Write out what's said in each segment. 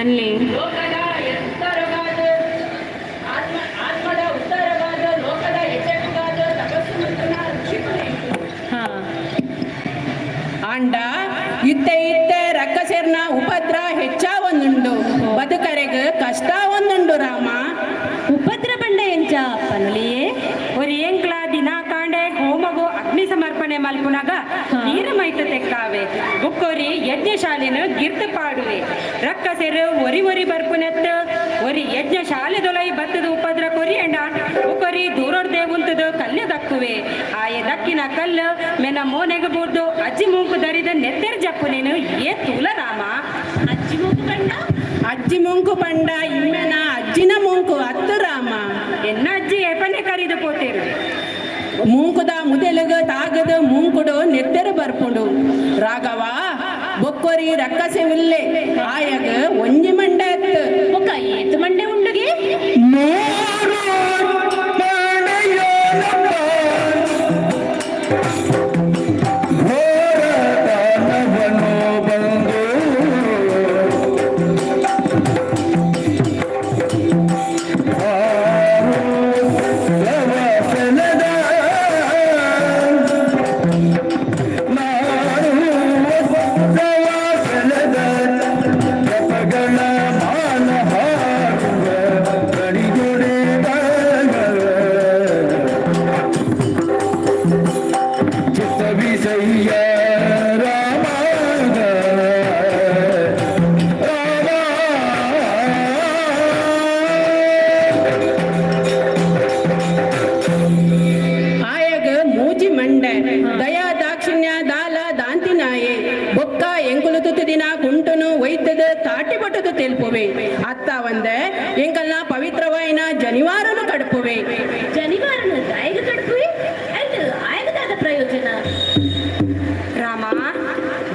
ಅಲ್ಲಿ ಲೋಕದ ಎತ್ತರವಾದ ಆತ್ಮದ ಉತ್ತರವಾದ ಲೋಕದ ಎಚ್ಚರಿಗಾದ ತಪಸ್ಸು ಮತ್ತು ಋಷಿಮುನಿ ಹಾ ಅಂಡ ಇತ್ತೆ ಇತ್ತೆ ರಕ್ಕಸೇರ್ನ ಉಪದ್ರ ಹೆಚ್ಚಾವೊಂದುಂಡು ಬದುಕರೆಗ್ ಕಷ್ಟ ಒಂದುಂಡು ರಾಮ. ಉಪದ್ರ ಬಂಡ ಎಂಚ ಪನುಲಿಯೇ ഒരു ಎಂಕ್ಲ ದಿನ ಕಾಂಡೆ ಹೋಮಗು ಅಗ್ನಿ ಸಮರ್ಪಣೆ ಮಲ್ಪುನಾಗ ನೀರು ಮೈತ ತೆಕ್ಕಾವೆ ಬುಕ್ಕೋರಿ ಯಜ್ಞಶಾಲೆನ ಗಿರ್ತು ಪಾಡುವೆ ರಕ್ಕಸೆರು ಒರಿ ಒರಿ ಬರ್ಪುನೆತ್ತು ಒರಿ ಯಜ್ಞಶಾಲೆದೊಲೈ ಬತ್ತದ ಉಪದ್ರ ಕೊರಿಯಂಡ ಬುಕ್ಕೋರಿ ದೂರೋಡ್ದೆ ಉಂತದ ಕಲ್ಲು ದಕ್ಕುವೆ ಆಯೆ ದಕ್ಕಿನ ಕಲ್ಲು ಮೆನ ಮೋನೆಗೆ ಬೂರ್ದು ಅಜ್ಜಿ ಮೂಗು ದರಿದ ನೆತ್ತೆರ್ ಜಪ್ಪುನೇನು ಏ ತೂಲ ರಾಮ. ಅಜ್ಜಿ ಮೂಗು ಬಂಡ ಅಜ್ಜಿ ಮುಂಕು ಪಂಡ ಇಮ್ಮೆನ ಅಜ್ಜಿನ ಮುಂಕು ಅತ್ತು ರಾಮ. ಎನ್ನ ಅಜ್ಜಿ ಏಪನೆ ಕರಿದು ಪೋತೇರು ಮುಂಕುದ ಮುದೆಲಗ ತಾಗದ ಮುಂಕುಡು ನೆತ್ತೆರು ಬರ್ಪುಂಡು ರಾಘವ ಬೊಕ್ಕೊರಿ ರಕ್ಕಸೆ ಉಲ್ಲೆ ಆಯಗ ಒಂಜಿ ಮಂಡ ಎತ್ತು ಒಕ್ಕ ಏತು ಮಂಡೆ ಉಂಡುಗೆ ದಯಾ ದಾಕ್ಷಿಣ್ಯ ದಾಲ ದಾಂತಿನಾಯೆ ಬೊಕ್ಕ ಎಂಕುಲು ತುತ್ತು ದಿನ ಕುಂಟುನು ಒಯ್ತದ ತಾಟಿ ಬಟ್ಟದು ತೆಲ್ಪುವೆ ಅತ್ತ ಒಂದೆ ಎಂಕಲ್ನ ಪವಿತ್ರವಾಯಿನ ಜನಿವಾರನು ಕಡುಪುವೆ. ಜನಿವಾರನ ದಾಯಿಗೆ ಕಡುಪುವೆ ಅಂಡ್ ಆಯಗದಾದ ಪ್ರಯೋಜನ ರಾಮ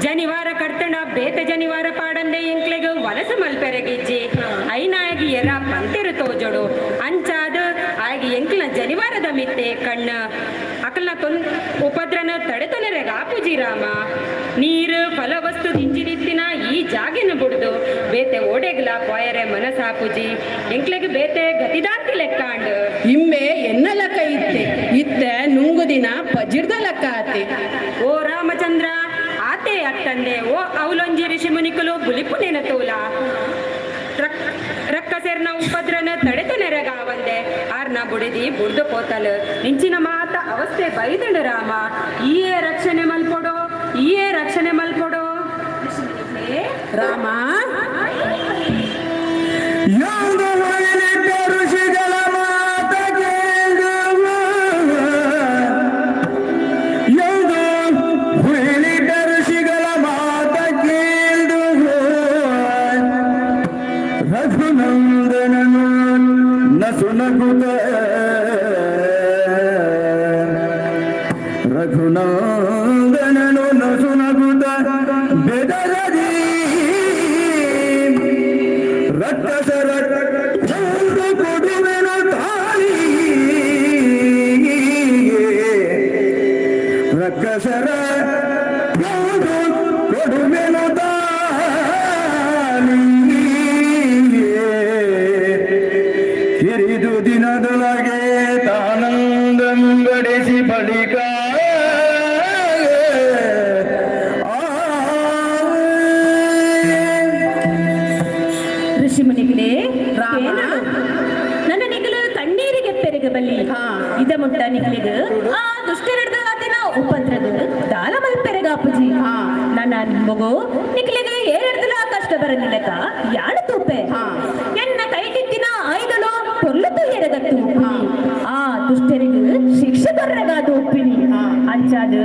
ಜನಿವಾರ ಕರ್ತಣ ಬೇತ ಜನಿವಾರ ಪಾಡಂದೆ ಎಂಕ್ಲೆಗ ವಲಸ ಮಲ್ಪೆರಗಿಜ್ಜಿ ಐನಾಯಗಿ ಎರ ಪಂತೆರು ತೋಜೊಡು ಅಂಚಾದ ಆಗಿ ಎಂಕ್ಲ ಜನಿವಾರದ ಮಿತ್ತೆ ಕಣ್ಣ ಅಕಲ್ನ ಉಪದ್ರನ ತಡೆತೊನೆರೆಗ ಆಪುಜಿ ರಾಮ. ನೀರು ಫಲವಸ್ತು ದಿಂಜಿರಿತ್ತಿನ ಈ ಜಾಗಿನ ಬುಡ್ದು ಬೇತೆ ಓಡೆಗ್ಲ ಕೊಯರೆ ಮನಸಾಪುಜಿ ಎಂಕ್ಲೆಗ್ ಬೇತೆ ಗತಿದಾಂತಿ ಲೆಕ್ಕಾಂಡ್ ಇಮ್ಮೆ ಎನ್ನ ಲಕ್ಕ ಇತ್ತೆ ಇತ್ತೆ ನುಂಗು ದಿನ ಪಜಿರ್ದ ಲಕ್ಕ ಆತೆ. ಓ ರಾಮಚಂದ್ರ ಆತೆ ಅತ್ತಂದೆ ಓ ಅವಲೊಂಜಿ ಋಷಿ ಮುನಿಕುಲು ಬುಲಿಪುನೇನ ತೋಲ ರಕ್ಕಸೆರ್ನ ಉಪದ್ರನ ತಡೆತು ನೆರೆಗಾವಂದೆ ಆರ್ನ ಬುಡಿದಿ ಬುಡ್ದು ಪೋತಲು ನಿಂಚಿನ ಮಾತ ಅವಸ್ಥೆ ಬೈದಂಡು ರಾಮ. ಈಯೇ ರಕ್ಷಣೆ ಮಲ್ಪೊಡೋ ಈಯೇ ರಕ್ಷಣೆ ಮಲ್ಪೊಡೋ ರಾಮ. ರಘುನಂದನನು ನಸುನಗುತ ಬೆದರದಿ ರಕ್ಕಸರ ಕೊಡುವೆನು ತಾಳಿ ರಕ್ಕಸರ ಕೊಡುವೆನು ತಾಳಿ ಹಿರಿದು ದಿನದೊಳಗೆ ತಾನಂದಂಗಡಿಸಿ ಬಳಿಕ ಋಷಿಮುನಿಗಳೇ ನನ್ನ ನಿಗಲು ಕಣ್ಣೀರಿಗೆ ಪೆರಗಬಲ್ಲಿ ಇದ ಮುಟ್ಟ ನಿಗಲಿಗೆ ಆ ದುಷ್ಟರಿಡ್ದ ಆತನ ಉಪದ್ರದ ದಾಲ ಮಲ್ ಪೆರಗಾಪುಜಿ ನನ್ನ ಮಗು ನಿಗಲಿಗೆ ಏರಿಡ್ದಲ ಕಷ್ಟ ಬರಲಿಲ್ಲಕ ಯಾಣ ತೂಪೆ ಎನ್ನ ಕೈಗಿತ್ತಿನ ಆಯ್ದಲು ಪೊರ್ಲತು ಎರಗತ್ತು ಆ ದುಷ್ಟರಿಗೆ ಶಿಕ್ಷೆ ಬರ್ರಗಾದು ಉಪ್ಪಿನಿ ಅಂಚಾದು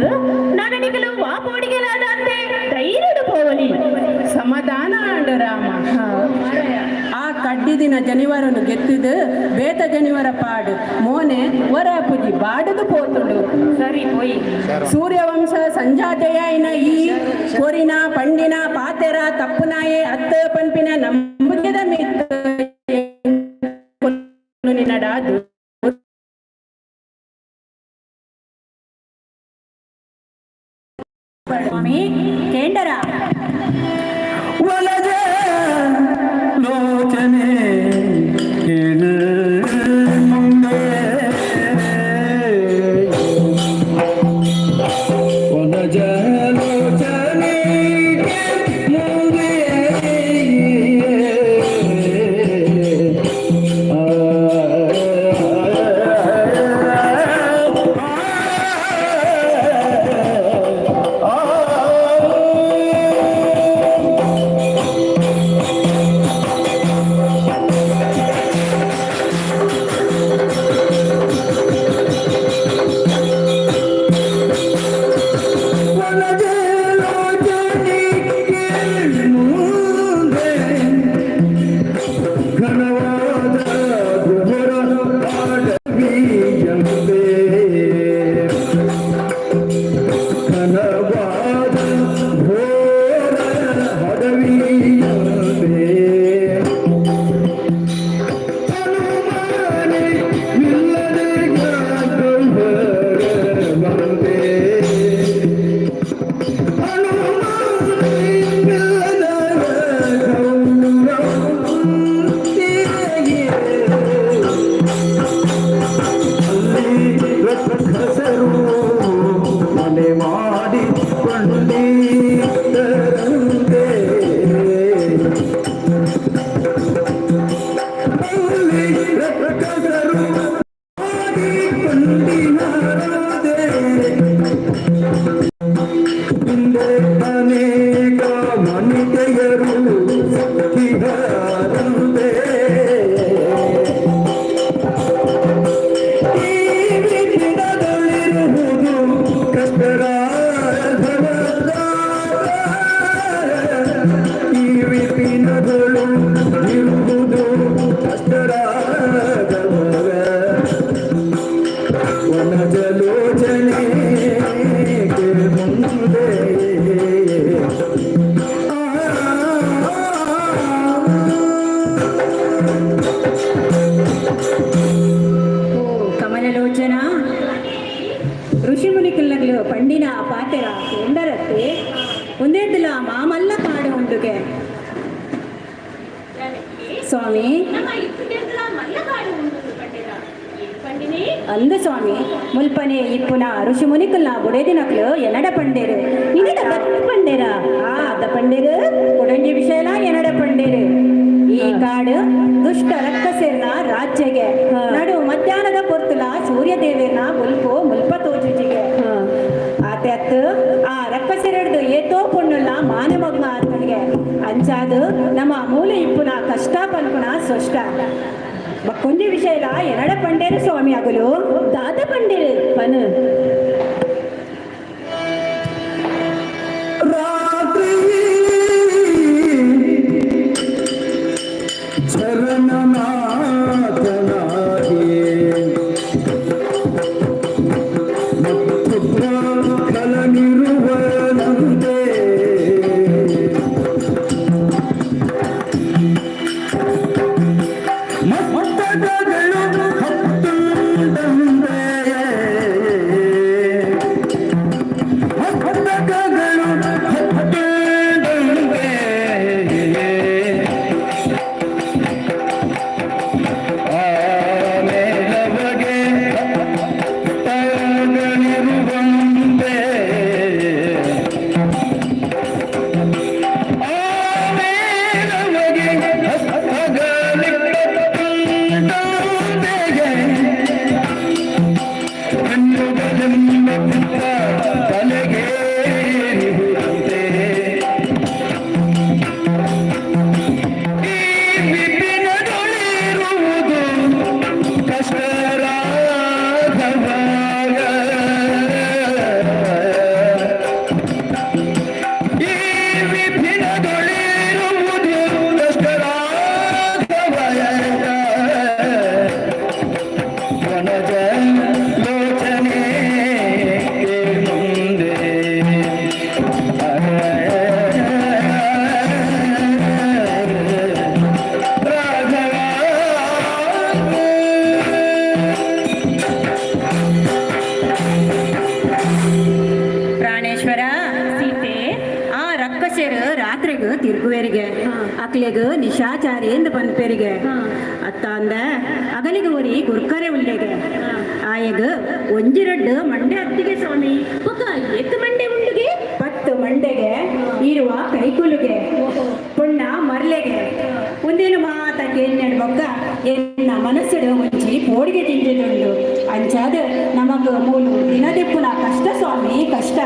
ನನ್ನ ನಿಗಲು ವಾಪೋಡಿಗೆಲಾದ ಅಂತೆ ಧೈರ್ಯಡು ಪೋವಲಿ ಸಮಾಧಾನ ಆಂಡು ರಾಮ. ಆ ಕಡ್ಡಿದಿನ ಜನಿವಾರನು ಗೆತ್ತಿದು ಬೇತ ಜನಿವಾರ ಪಾಡು ಮೋನೆ ಒರಪುಜಿ ಬಾಡುದು ಪೋತುಡು ಸರಿ ಪೋಯಿ ಸೂರ್ಯವಂಶ ಸಂಜಾತೆಯಾಯಿನ ಈ ಕೊರಿನ ಪಂಡಿನ ಪಾತೆರ ತಪ್ಪುನಾಯೆ ಅತ್ತ ಪಂಪಿನ ನಂಬುಗೆದ ಮಿತ್ತ ನಿನ್ನಡಾದು ಕೇಂಡರ ಸ್ವಾಮಿ ನಮ್ಮ ಇಪ್ಪುಟಿರ್ದಲ ಮಲ್ಲಗಾಡು ಉಂಡು ಪಂಡಿರ ಏನು ಪಂಡಿನಿ ಅಂದ ಸ್ವಾಮಿ ಮುಲ್ಪನೆ ಇಪ್ಪುನ ಋಷಿ ಮುನಿಕಲ್ನ ಬುಡೇದಿನಕ್ಲು ಎನಡ ಪಂಡೇರು ನಿನ್ನಡ ಭಕ್ತಿ ಪಂಡಿರ ಅದ ಪಂಡಿರು ಕೊಡಂಗಿ ವಿಷಯಲ ಎನಡ ಪಂಡೇರು ಈ ಕಾಡು ದುಷ್ಟ ರಕ್ಕಸೇರ್ನ ರಾಜ್ಯಗೆ ನಡು ಮಧ್ಯಾಹ್ನದ ಪೊರ್ತುಲ ಸೂರ್ಯ ದೇವೇರ್ನ ಮುಲ್ಪ ತೋಜುಜಿಗೆ ಆತ್ಯತ್ತು ಆ ರಕ್ಕಸೆರಡ್ದು ಏತೋ ಪೊಣ್ಣುಲ್ಲ ಮಾನಮಗ್ನ ಆತನಿಗೆ ಅಂಚಾದು ನಮ್ಮ ಮೂಲ ಇಪ್ಪುನ ಕಷ್ಟ ಪಲ್ಪುನ ಸೊಷ್ಟ ಬಕ್ಕೊಂಜಿ ವಿಷಯಲ ಎನಡ ಪಂಡೇರು ಸ್ವಾಮಿ ಅಗಲು ದಾದ ಪಂಡಿರು ಪನು ರಾತ್ರಿ ಶರಣನಾಥನಾಗಿ ಮತ್ತು ಫಲನಿರುವನಂತೆ ಮಸ್ತಕಗಳು ಹತ್ತುಂಡಂತೆ ಮಸ್ತಕಗಳು ಹತ್ತುಂಡಂತೆ ಆಮೇಲವಗೆ ತಯಗಳಿರುವಂತೆ ಆಮೇಲವಗೆ ಹಸ್ತಗಳಿರುವಂತೆಗೆ ಕಣ್ಣುಗಳೆಂಬ ತಲೆಗೇರಿರುವಂತೆ ಈ ವಿಪಿನದೊಳಿರುವುದು ಕಷ್ಟರಾಘವಾಗ ಈ ವಿಪಿನದೊಳಿರುವುದು ಕಷ್ಟರಾಘವಾಗ ವನಜ ಲೋಚನೆ ಮುಂದೆ ಪ್ರಾಣೇಶ್ವರ ಸೀತೆ ಆ ರಕ್ಕಸೇರು ರಾತ್ರಿಗೂ ತಿರುಗುವೇರಿಗೆ ಅಕ್ಲೆಗ್ ನಿಶಾಚಾರಿ ಎಂದು ಪನ್ಪೇರಿಗೆ ಅತ್ತ ಅಂದ ಅಗಲಿಗೆ ಊರಿ ಗುರ್ಕರೆ ಉಲ್ಲೆಗೆ ಆಯಗ ಒಂಜಿರಡ್ಡು ಮಂಡೆ ಹತ್ತಿಗೆ ಸ್ವಾಮಿ ಒಕ್ಕ ಎತ್ತು ಮಂಡೆ ಉಂಡುಗೆ 10 ಮಂಡೆಗೆ ಇರುವ ಕೈಕುಲುಗೆ ಪುಣ್ಣ ಮರ್ಲೆಗೆ ಒಂದೇನು ಮಾತ ಕೇಳಿನಡು ಮಗ್ಗ ಎನ್ನ ಮನಸ್ಸಿಡು ಮುಂಚಿ ಪೋಡಿಗೆ ತಿಂದಿದುಂಡು ಅಂಚಾದ ನಮಗ ಮೂಲು ದಿನದಿಪ್ಪುನ ಕಷ್ಟ ಸ್ವಾಮಿ ಕಷ್ಟ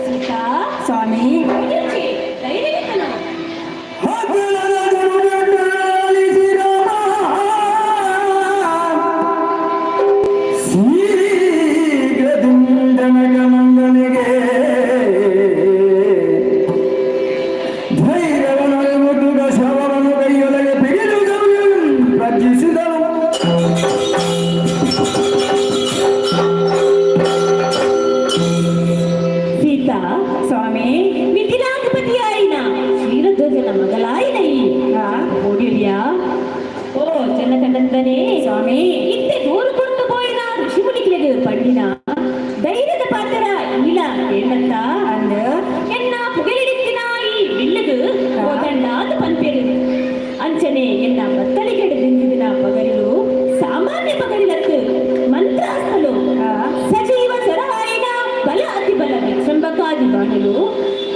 ಸೀತಾ ಸ್ವಾಮಿ ಇದಕ್ಕೆ ಧೈರ್ಯವಿತ್ತನು ಮಂಗನಿಗೆ ಧೈರ್ಯವನೊಳಗುಡುಗ ಶವವನ್ನು ಕೈಯೊಳಗೆ ಬಿಗಿದು ಭಜಿಸಿದಳು ಸೀತಾ ಸ್ವಾಮಿ ಮಿಥಿಲಾಧಿಪತಿಯಾಯಿನ ಕ್ಷೀರಧ್ವಜನ ಮಗಳಾಯಿನ ಈ ಓಡಿಯಾ ಓ ಚೆನ್ನಕಂಡನೆ ಸ್ವಾಮಿ ಇತ್ತೆ ದೂರು ಕೊಟ್ಟು போயினா ಋಷಿಮುನಿಗಳಿಗೆ ಪಂಡಿನ ಧೈರ್ಯದ ಪಾತ್ರ ಇಲ್ಲ ಏನಂತ ಅಂದ ಎನ್ನ ಪುಗಳಿಡಿತ್ತಿನ ಈ ಬಿಲ್ಲದು ಓದಂಡಾದ ಪಂಪೇರು ಅಂಚನೆ ಎನ್ನ ಬತ್ತಳಿಗೆಡು ದಿಂದಿನ ಪಗಲಿಲು ಸಾಮಾನ್ಯ ಪಗಲಿಲತ್ತು ಮಂತ್ರಾಸ್ತಲು ಸಜೀವ ಸರಹಾಯಿನ ಬಲ ಅತಿ ಬಲ ವಿಕ್ಷಂಬಕಾದಿ ಬಾಣಲು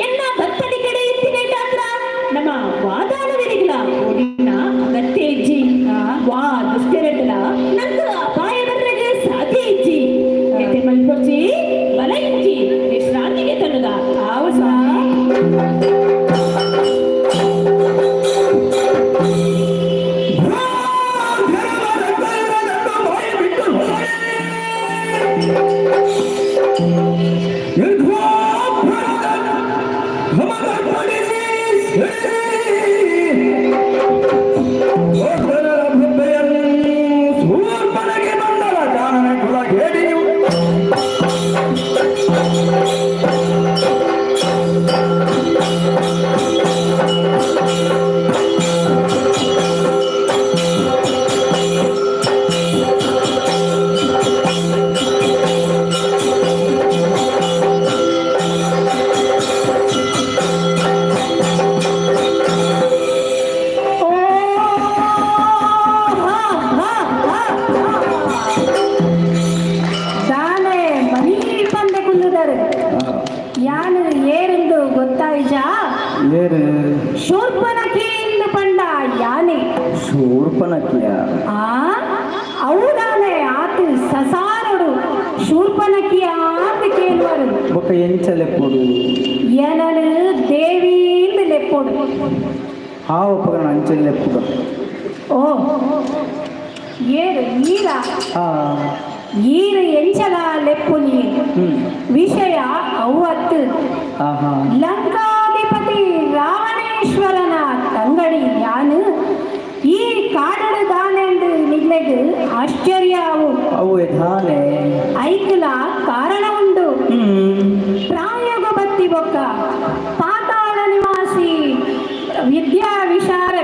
ಎನ್ನ ಬತ್ತಳಿಗೆಡೆ ಇತ್ತಿನೇಟಾತ್ರ ನಮ್ಮ ವಾದಾನವಿರಿಗಳ ಓಡಿನ ಅಗತ್ಯ ಇಜ್ಜಿ ವಾ ದುಷ್ಟರೆಡ್ಲ ನಂಗ ಅಪಾಯದರ್ರೆಗೆ ಸಾಧ್ಯ ಇಜ್ಜಿ ಎತ್ತೆ ಮಲ್ಪೊಚ್ಚಿ ಬಲ ಇಜ್ಜಿ ವಿಶ್ರಾಂತಿಗೆ ತನ್ನದ ಆವ ಸ್ವಾಮಿ ಸೂರ್ಪನಗೆ ಬಂದಳ ಕಾರಣ ಕುಲ ಹೇಡಿಯು ಶೂರ್ಪನಖಿಯ ಹೌದಾನೆ ಆತು ಸಸಾರಡು ಶೂರ್ಪನಖಿಯ ಅಂತ ಕೇಳುವರು ಬೊಕ್ಕ ಎಂಚಲೆಪ್ಪುಡು ಏನನು ದೇವಿಯಿಂದ ಲೆಪ್ಪೊಡು ಆ ಉಪಕರಣ ಅಂಚಲೆಪ್ಪುಡು ಓ ಏರು ಈರ ಆ ಈರು ಎಂಚಲ ಲೆಪ್ಪು ನೀರು ವಿಷಯ ಅವತ್ತು ಆಹಾ ಲಂಕಾಧಿಪತಿ ರಾವಣೇಶ್ವರನ ತಂಗಡಿ ಯಾನು ಈ ಕಾಡಡು ದಾನೆಂದು ನಿಗ್ಲೆಗ್ ಆಶ್ಚರ್ಯ ಅವು ಧಾನೆ ಐಕಲ ಕಾರಣ ಉಂಡು ಪ್ರಾಯೋಗ ಬತ್ತಿ ಬೊಕ್ಕ ಪಾತಾಳ ನಿವಾಸಿ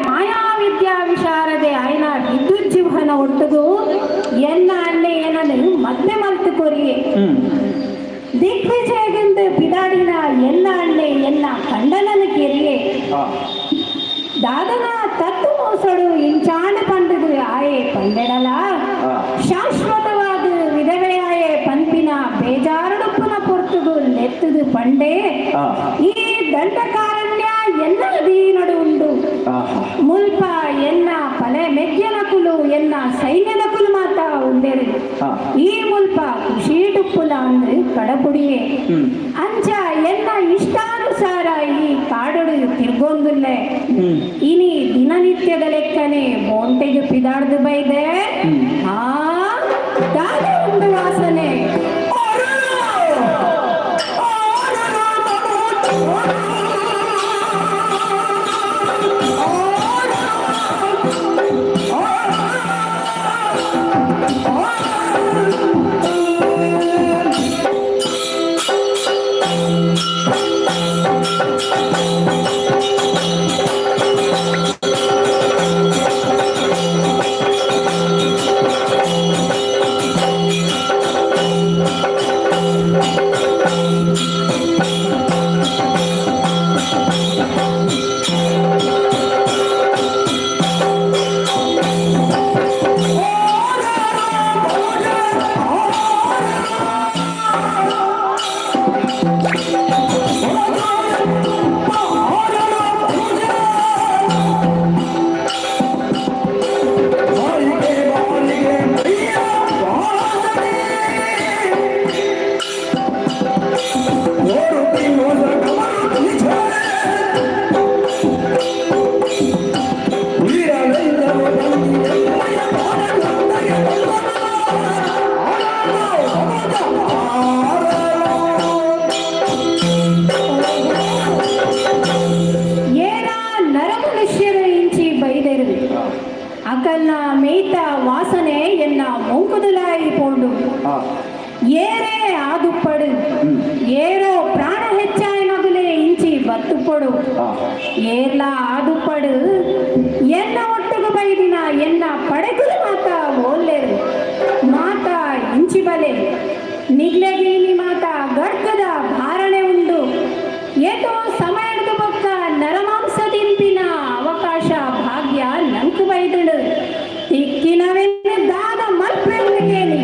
ಮಾಯಾ ವಿದ್ಯಾ ವಿಶಾರದೆ ಆಯ್ನ ವಿದ್ಯುತ್ ಜೀವನ ಒಟ್ಟುಗು ಎನ್ನ ಅಣ್ಣೆ ಏನನ್ನು ಮತ್ತೆ ಮಲ್ತು ಕೊರಿಯೆ ದಿಗ್ವಿಜಯಗೆಂದು ಬಿದಾಡಿನ ಎನ್ನ ಅಣ್ಣೆ ಎನ್ನ ಕಂಡನನ ಕೆರಿಯೆ ದಾದನ ತತ್ತು ಮೋಸಡು ಇಂಚಾಂಡು ಪಂಡದು ಆಯೆ ಪಂಡೆಡಲ ಶಾಶ್ವತವಾದ ವಿಧವೆಯಾಯೆ ಪಂಪಿನ ಬೇಜಾರಡುಪ್ಪನ ಪೊರ್ತುಗು ಲೆತ್ತದು ಪಂಡೆ ಈ ದಂಡಕಾರಣ್ಯ ಎನ್ನ ದೀನಡು ಉಂಡು ಮುಲ್ಪ ಎನ್ನ ಪಲೆ ಮೆಗ್ಯನಕುಲು ಎನ್ನ ಸೈನ್ಯನಕುಲು ಮಾತ ಉಂಡೆರು ಈ ಮುಲ್ಪ ಕೃಷಿಡುಪ್ಪುಲ ಅಂದು ಕಡಪುಡಿಯೇ ಅಂಚ ಎನ್ನ ಇಷ್ಟಾನುಸಾರ ಈ ಕಾಡಡು ತಿರ್ಗೊಂದುಲ್ಲೆ ಇನಿ ದಿನನಿತ್ಯದ ಲೆಕ್ಕನೆ ಬೋಂಟೆಗೆ ಪಿದಾಡ್ದು ಬೈದೆ ದಾದೆ ಉಂಡು ವಾಸನೆ ಅಕಲ್ನ ಮೇಯ್ತ ವಾಸನೆ ಎನ್ನ ಮೊಂಕುದುಲಾಯಿ ಪೋಂಡು ಏರೇ ಆದುಪ್ಪಡು ಏರೋ ಪ್ರಾಣ ಹೆಚ್ಚಾಯ ಮಗುಲೆ ಇಂಚಿ ಬತ್ತುಪಡು ಏರ್ಲ ಆದುಪ್ಪಡು ಎನ್ನ ಒಟ್ಟುಗು ಬೈದಿನ ಎನ್ನ ಪಡೆಗುಲು ಮಾತ ಓಲ್ಲೆರು ಮಾತ ಇಂಚಿ ಬಲೆ ನಿಗ್ಲೆಗೀನಿ ಮಾತ ಗಡ್ಕದ ಧಾರಣೆ ಉಂಡು ಏತೋ ಸಮಯದ ಪಕ್ಕ ನರಮಾಂಸ ತಿಂಪಿನ ಅವಕಾಶ ಭಾಗ್ಯ ನಂಕು ಬೈದಳು ತಿಕ್ಕಿನವೆನ್ನು ದಾದ ಮಲ್ಪೆಂದಿಗೇನಿ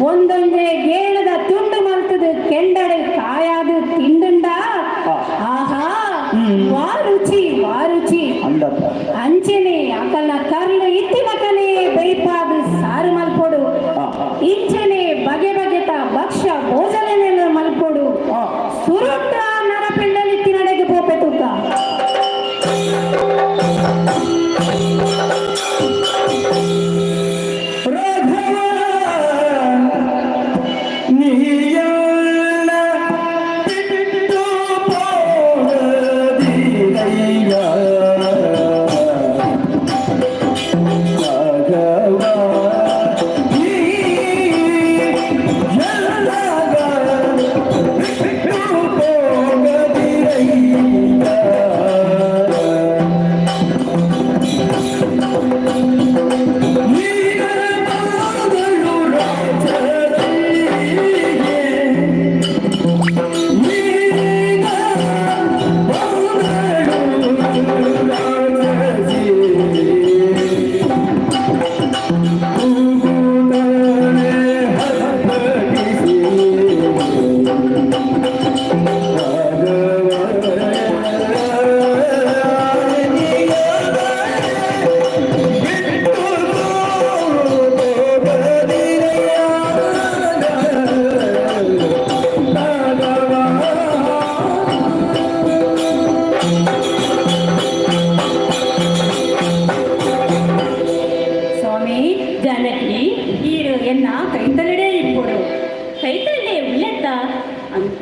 ಒಂದೊಂದೇ ಗೇಣದ ತುಂಡು ಮಲ್ತದು ಕೆಂಡಡೆ ಕಾಯಾದು ತಿಂಡುಂಡ ಆಹಾ ವಾರುಚಿ ವಾರುಚಿ ಅಂಚೆನೆ ಅಕಲ್ನ ಕರ್ಲು ಇತ್ತಿನಕನೆ ಬೈಪಾದು ಸಾರು ಮಲ್ಪೊಡು ಇಂಚನೆ ಬಗೆ ಬಗೆತ ಭಕ್ಷ್ಯ ಭೋಜನೆಲ್ಲ ಮಲ್ಪೊಡು ಸುರುಟ್ಟ ನರಪಿಂಡಲಿತ್ತಿ ನಡೆಗೆ ಪೋಪೆ ತುಕ್ಕ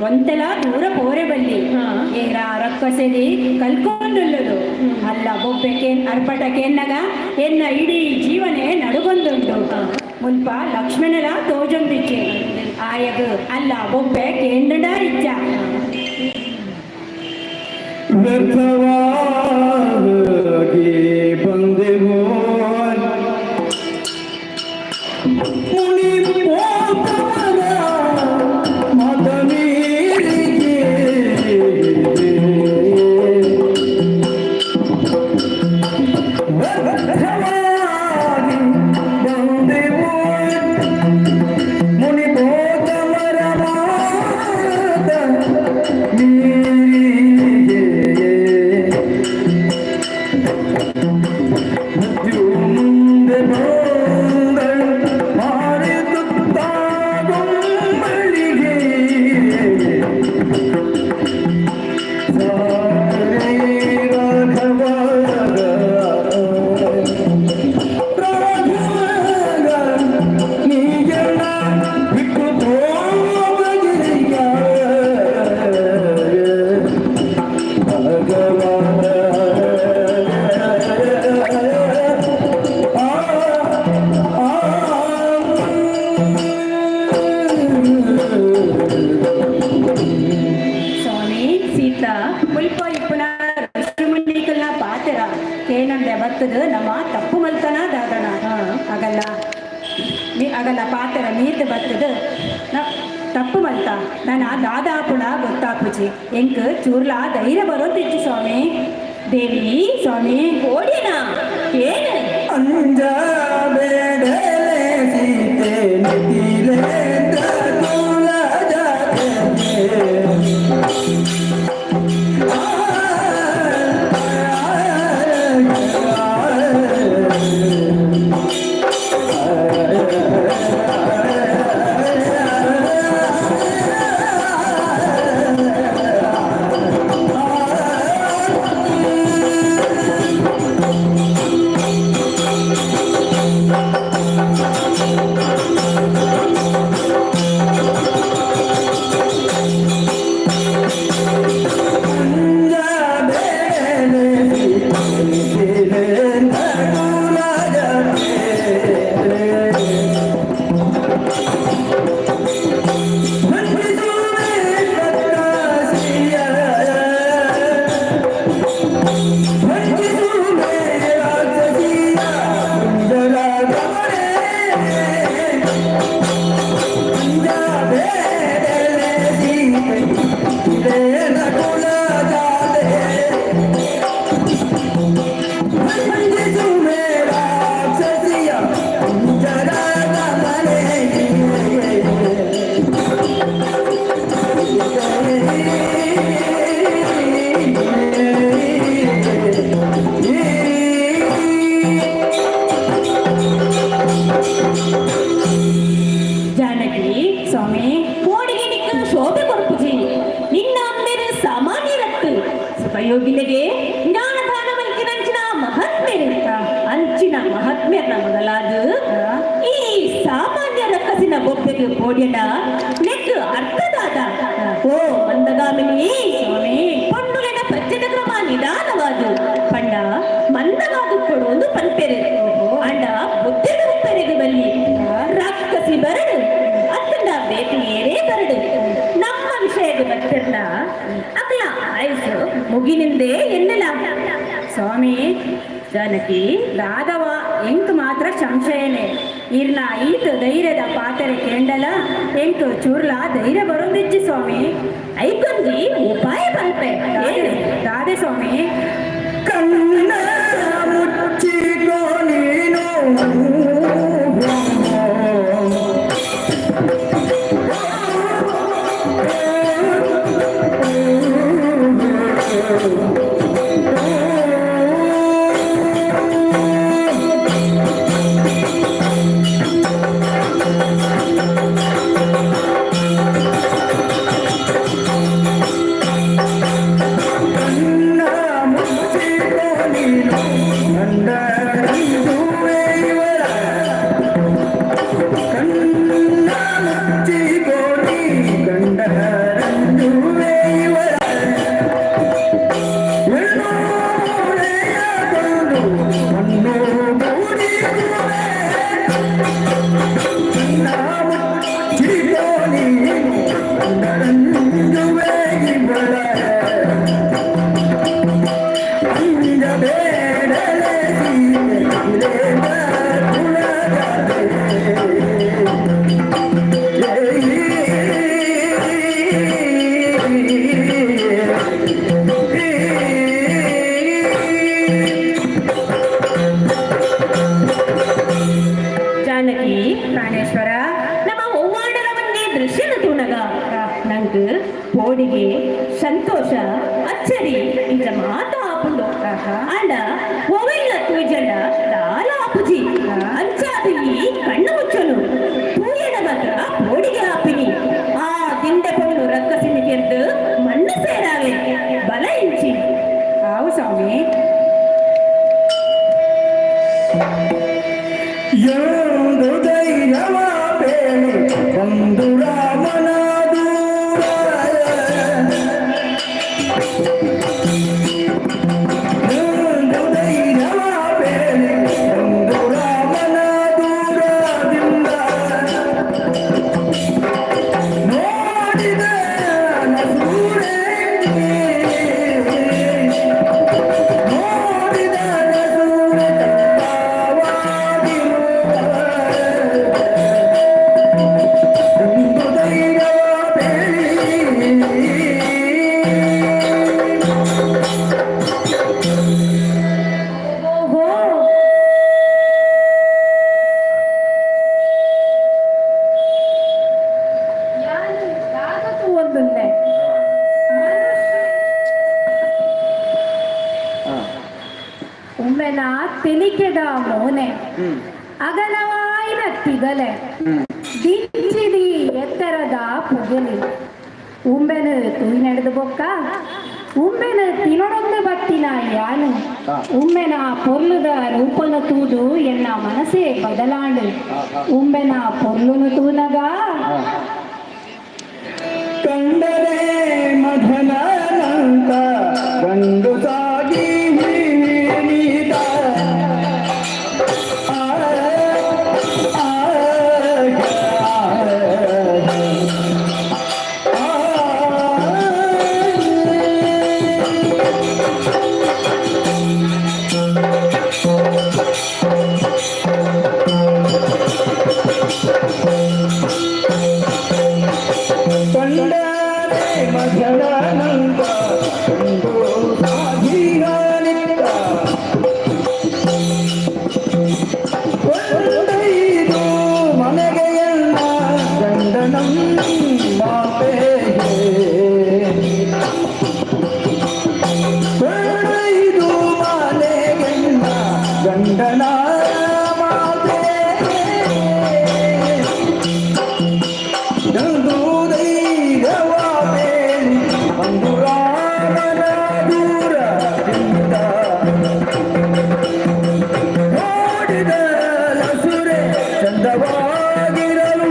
ಒಂತೆಲ ದೂರ ಪೋರೆ ಬಲ್ಲಿ ಏರ ರಕ್ಕಸೆದಿ ಕಲ್ಕೊಂಡುಳ್ಳದು ಅಲ್ಲ ಬೊಬ್ಬೆಕೆ ಅರ್ಪಟಕ್ಕೆ ಎನ್ನಗ ಎನ್ನ ಇಡೀ ಜೀವನೇ ನಡುಗೊಂದುಂಟು ಮುಲ್ಪ ಲಕ್ಷ್ಮಣಲ ತೋಜೊಂದಿಚ್ಚೆ ಆಯಗ ಅಲ್ಲ ಬೊಬ್ಬೆ ಕೇಂದ್ರಡಾರಿಚ್ಚ ವ್ಯರ್ಥವಾಗಿ ಬಂದೆವು ಮುನಿ ಪೋತವರ ಮದ ಮೀರಿಗೆ ವ್ಯರ್ಥವಾಗಿ ಬಂದೆವು ಮುನಿ ಪೋತವರ ಮದ ಮೀರಿಗೆ ಮುಂದೆ ಬಂದಳು ಮಾರಿದುತ್ತಾಗುಂಬಳಿಗೆ ಸಾರೇ ರಾಘವ ನೀಗೆಲ್ಲ ಬಿಟ್ಟು ಹೋಗಲಿಯ ಭಗವಾನ ಸ್ವಾಮಿ ಸೀತಾ ಮುಲ್ಪ ಇಪ್ಪುನ ಋಷಿಮುನಿಕಲ್ನ ಪಾತೆರ ಕೇನಂದೆ ಬತ್ತದು ನಮ್ಮ ತಪ್ಪು ಮಲ್ತನ ದಾದನ ಆಗಲ್ಲ ಆಗಲ್ಲ ಪಾತೆರ ಮೀತು ಬತ್ತದು ತಪ್ಪು ಮಲ್ತ ನನ್ನ ದಾದಾಪುಣ ಗೊತ್ತಾಪುಜಿ ಎಂಕ್ ಚೂರ್ಲ ಧೈರ್ಯ ಬರೋದಿಚ್ಚು ಸ್ವಾಮಿ ದೇವಿ ಸ್ವಾಮಿ ಓಡಿನ ಏನು ಅಂಜಬೇಡಲೆ ಸೀತೆ ನಿತಿಲೇಂದ್ರ ಕುಲ ಜಾತನೆ ಜಾನಕಿ ಸ್ವಾಮಿ ಕೋಡಿಗೆ ನಿಕ್ಕ ಶೋಭೆ ಕೊರ್ಪುಜಿ ನಿನ್ನ ಅಂಬೇರು ಸಾಮಾನ್ಯ ರತ್ತು ಸುಖಯೋಗಿಲೆಗೆ ಜ್ಞಾನದಾನ ಮಲ್ಕಿನಂಚಿನ ಮಹಾತ್ಮೆರಿತ ಅಂಚಿನ ಮಹಾತ್ಮ್ಯರ ಮೊದಲಾದ ಈ ಸಾಮಾನ್ಯ ರಕ್ಕಸಿನ ಬೊಬ್ಬೆಗೆ ಕೋಡ್ಯಡ ನೆಕ್ ಅರ್ಥದಾದ ಓ ಮಂದಗಾಮಿನಿ ಸ್ವಾಮಿ ಪಂಡುಲೆನ ಪ್ರಜ್ಞದ ಕ್ರಮ ನಿಧಾನವಾದು ಪಂಡ ಮಂದವಾದು ಕೊಡೋದು ಪಂಪೆರೆ ಅಂಡ ಬುದ್ಧಿದ ಉಪ್ಪೆರೆಗೆ ಬಲ್ಲಿ ರಕ್ಕಸಿ ಬರಡು ಅತ್ತಂಡ ಬೇಟಿ ಏರೇ ಬರಡು ನಮ್ಮ ವಿಷಯದ ಬರ್ತಿರ್ನ ಅಕಲ ಆಯಸ್ಸು ಮುಗಿನಿಂದೆ ಎನ್ನಲ ಸ್ವಾಮಿ ಜಾನಕಿ ದಾದವ ಎಂಕ್ ಮಾತ್ರ ಸಂಶಯನೇ ಇರ್ನ ಈತ ಧೈರ್ಯದ ಪಾತ್ರೆ ಕೇಂಡಲ ಎಂಕ್ ಚೂರ್ಲ ಧೈರ್ಯ ಬರೋದಿಚ್ಚು ಸ್ವಾಮಿ ಐಕೊಂಜಿ ಉಪಾಯ ಬಲ್ಪೆ ದಾದೆ ಸ್ವಾಮಿ ಕಣ್ಣ ಮುಚ್ಚಿಕೋ ನೀನು ಕಣ್ಣ ಮುಚ್ಚಿಕೋ ನೀನು ಪೋಡಿಗೆ ಸಂತೋಷ ಅಚ್ಚರಿ ನಿಜ ಮಾತ ಆಪುಂಡು ಅಂಡ ಒವೆಲ್ಲ ತೂಜಂಡ ದಾಲ ಆಪುಜಿ ಅಂಚಾದು ಈ ಕಣ್ಣು ಮುಚ್ಚಲು ತೂಯಡ ಮಾತ್ರ ಪೋಡಿಗೆ ಆಪಿನಿ ಆ ದಿಂಡೆ ಪೊಂಡು ರಕ್ಕಸಿನಿಗೆ ಎಂದು ಮಣ್ಣು ಸೇರಾವೆ ಬಲ ಇಂಚಿ ಆವು ಸ್ವಾಮಿ. ಎಂದು ಧೈರ್ಯವ ಬೇಳಿ ಒಂದು ರಾಮನ ದೂರ ಎಂದು ಧೈರ್ಯವ ಬೇಳಿ ಒಂದು ರಾಮನ ದೂರದಿಂದ ನೋಡಿದ ನಸೂರೆ ನೋಡಿದ ನಸೂರೆ ಓಹೋ, ಯಾನು ಯಾಗತ್ತು ಒಂದುಂಡೆ ಒಮ್ಮೆನ ತೆಲಿಕೆದ ಮೋನೆ ಅಗಲವಾಯಿನ ತಿಗಲೆ ದಿಂಚಿದಿ ಎತ್ತರದ ಪುಗಲಿ ಉಂಬೆನು ತುಯಿ ನಡೆದು ಬೊಕ್ಕ ಉಂಬೆನ ತಿನೊಡೊಂದು ಬತ್ತಿನ ಯಾನು ಉಂಬೆನ ಪೊರ್ಲುದ ರೂಪನು ತೂದು ಎನ್ನ ಮನಸ್ಸೇ ಬದಲಾಂಡು ಉಂಬೆನ ಪೊರ್ಲುನು ತೂನಗ ಕಂಡರೆ ಮಧನಂತ ಗಂಡು ಸಾಗಿ ನೀತ ಕಂಡರೆ ಮಧನಂತ ಗಂಡು ಸಾಗಿ ನಿತ್ತ ಕೊಂಡೊಯ್ದು ಮನೆಗೆ ಎಲ್ಲ ಗಂಡನಂ ಮಾತೆಗೆ ಕೊಂಡೊಯ್ದು ಮನೆಗೆಲ್ಲ ಗಂಡನ ಮಾತೆಗೆ ಎಂದು ಧೈರ್ಯವ ಬೇಡಿ ಒಂದು ರಾಮನ ದೂರದಿಂದ ನೋಡಿದ ಲಸುರೆ ಚಂದವಾಗಿರಲು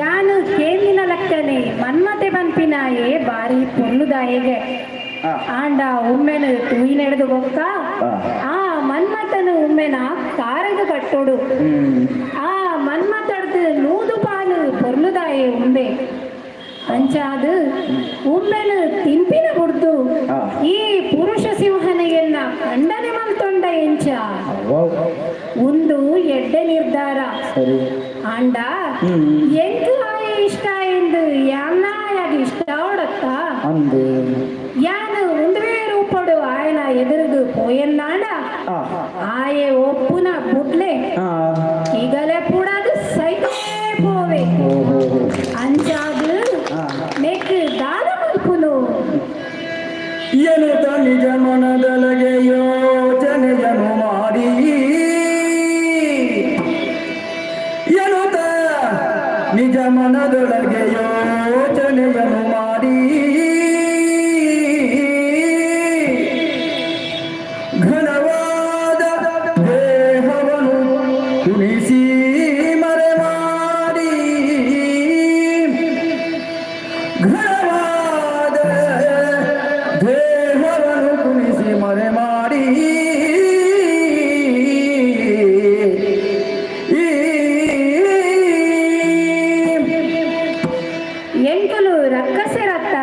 ಯಾನು ಕೇಂದಿನ ಲಕ್ಕನೆ ಮನ್ಮತೆ ಬಂಪಿನಾಯೇ ಬಾರಿ ಪೊರ್ಲುದಾಯೆಗೆ ಆಂಡ ಉಮ್ಮೆನು ತುಯಿ ನಡೆದು ಬೊಕ್ಕ ಆ ಮನ್ಮತನು ಉಮ್ಮೆನ ಕಾರದು ಕಟ್ಟೋಡು ಆ ಮನ್ಮತಡ್ದು ನೂದು ಪಾಲು ಪೊರ್ಲುದಾಯೆ ಉಂಬೆ ಅಂಚಾದು ಉಮ್ಮೆನು ತಿಂಪಿನ ಬುಡ್ದು ಈ ಪುರುಷ ಸಿಂಹನಿಗೆನ್ನ ಖಂಡನೆ ಮಲ್ತೊಂಡ ಎಂಚ ಒಂದು ಎಡ್ಡೆ ನಿರ್ಧಾರ ಆಂಡ ಎಂಕು ಆಯ ಇಷ್ಟ ಎಂದು ಯಾನ್ನಾಯಾಗ ಇಷ್ಟ ಓಡತ್ತ ಯಾನು ಉಂಡ್ರೆ ರೂಪಡು ಆಯನ ಎದುರುದು ಪೋಯನ್ನಾಡ ಆಯೆ ಒಪ್ಪುನ ಬುಡ್ಲೆ ಈಗಲೇ ಪೂಡದು ಸೈತೇ ಪೋವೆ ಅಂಚಾದು ನೆಕ್ ದಾದ ಮಲ್ಪುನು ಎನ್ನುತ್ತ ನಿಜ ಮನದೊಳಗೆ ಯೋಚನೆಯನ್ನು ಮಾಡಿ ಎನ್ನುತ್ತ ನಿಜ ಮನದೊಳಗೆ ಯೋಚನೆಯನ್ನು ಮಾಡಿ ಘನವಾದ ದೇಹವನ್ನು ಕುಣಿಸಿ ಮರೆ ಮಾಡಿ ಘನವಾದ ದೇಹವನ್ನು ಕುಣಿಸಿ ಮರೆ ಮಾಡಿ ಎಂಕುಲು ರಕ್ಕಸೆರತ್ತ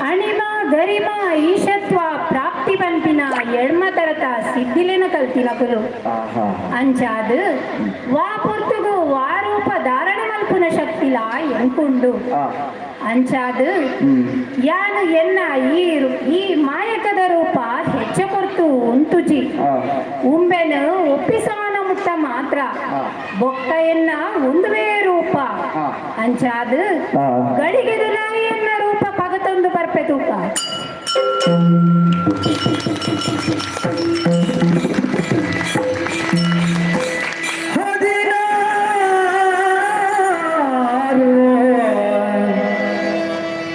ಅಣಿಮ ಗರಿಮ ಈಶತ್ವ ಪ್ರಾಪ್ತಿ ಪಂಪಿನ ಎಳ್ಮ ತರತ ಸಿದ್ಧಿಲೆನ ಕಲ್ತಿನಕುಲು ಅಂಚಾದು ವಾ ಪೊರ್ತುಗು ವಾರೂಪ ಧಾರಣ ಮಲ್ಪುನ ಶಕ್ತಿಲ ಎಂಕುಂಡು ಅಂಚಾದ ಯಾನು ಎನ್ನ ಈ ಮಾಯಕದ ರೂಪ ಹೆಚ್ಚ ಕೊರ್ತು ಉಂತುಜಿ ಉಂಬೆನು ಒಪ್ಪಿಸವನ ಮುಟ್ಟ ಮಾತ್ರ ಬೊಕ್ಕ ಎನ್ನ ಒಂದುವೇ ರೂಪ ಅಂಚಾದ ಗಡಿಗೆದು ನಾಯಿ ಎನ್ನ ರೂಪ ಪಗತೊಂದು ಬರ್ಪೆ ತೂಕ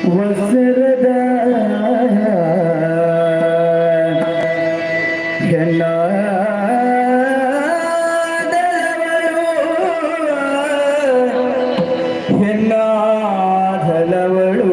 ವಸರದ ಹೆಣ್ಣಾದಲವಳು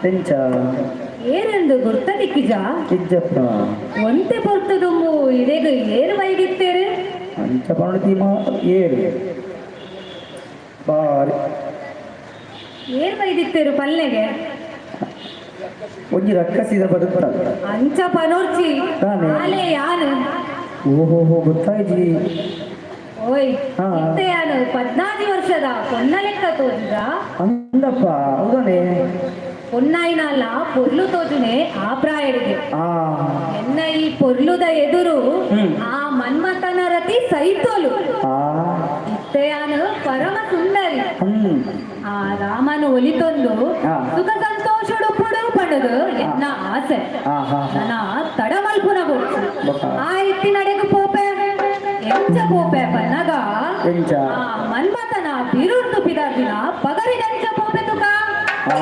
ಎಂಚ ಏನೆಂದು ಗುರ್ತದಿಕ್ಕಿಜ ಇಜ್ಜಪ್ಪ ಒಂತೆ ಬರ್ತದುಂಬು ಇದೀಗ ಏನು ವೈಗಿತ್ತೇರೆ ಅಂಚ ಪಣತಿ ಏರು ಬಾರಿ ಏನ್ ವೈದಿತ್ತೇರು ಪಲ್ಲೆಗೆ ಒಂಜಿ ರಕ್ಕಸಿದ ಬದುಕ ಅಂಚ ಪನೋರ್ಚಿ ತಾನೆ. ಆಲೆ ಯಾನು ಓಹೋ ಗೊತ್ತಾಯ್ತಿ ಓಯ್ ಹಾ. ಇತ್ತೆ ಯಾನು 14 ವರ್ಷದ ಪೊನ್ನ ಲೆಕ್ಕ ತೋರಿದ್ರ ಅಂದಪ್ಪ ಹೌದಾನೆ ಪೊನ್ನಾಯಿನಲ್ಲ ಪೊರ್ಲು ತೋಜುನೆ ಆ ಪ್ರಾಯಡಿಗೆ ಆ ಎನ್ನ ಈ ಪೊರ್ಲುದ ಎದುರು ಹ್ಮ್. ಆ ಮನ್ಮಥನ ರತಿ ಸೈತೋಲು ಆ ಇತ್ತೆ ಯಾನು ಪರಮ ಸುಂದರಿ ಆ ರಾಮನು ಒಲಿತೊಂದು ಹಾ. ಸುಖ ಸಂತೋಷಡು ಪುಡು ಪಡದು ಎನ್ನ ಆಸೆ ಆಹಾ. ನನ್ನ ತಡ ಮಲ್ಪುನ ಗೊತ್ತು ಬೊಕ್ಕ. ಆ ಎತ್ತಿ ನಡೆಗು ಪೋಪೆ ಎಂಚ ಪೋಪೆ ಪನ್ನಗ ಎಂಚ? ಆ ಮನ್ಮಥನ ಬಿರುರ್ದು ಪಿದಾರ್ದಿನ ಪಗರಿನೆಂಚ ಪೋಪೆ ತುಕ ಆ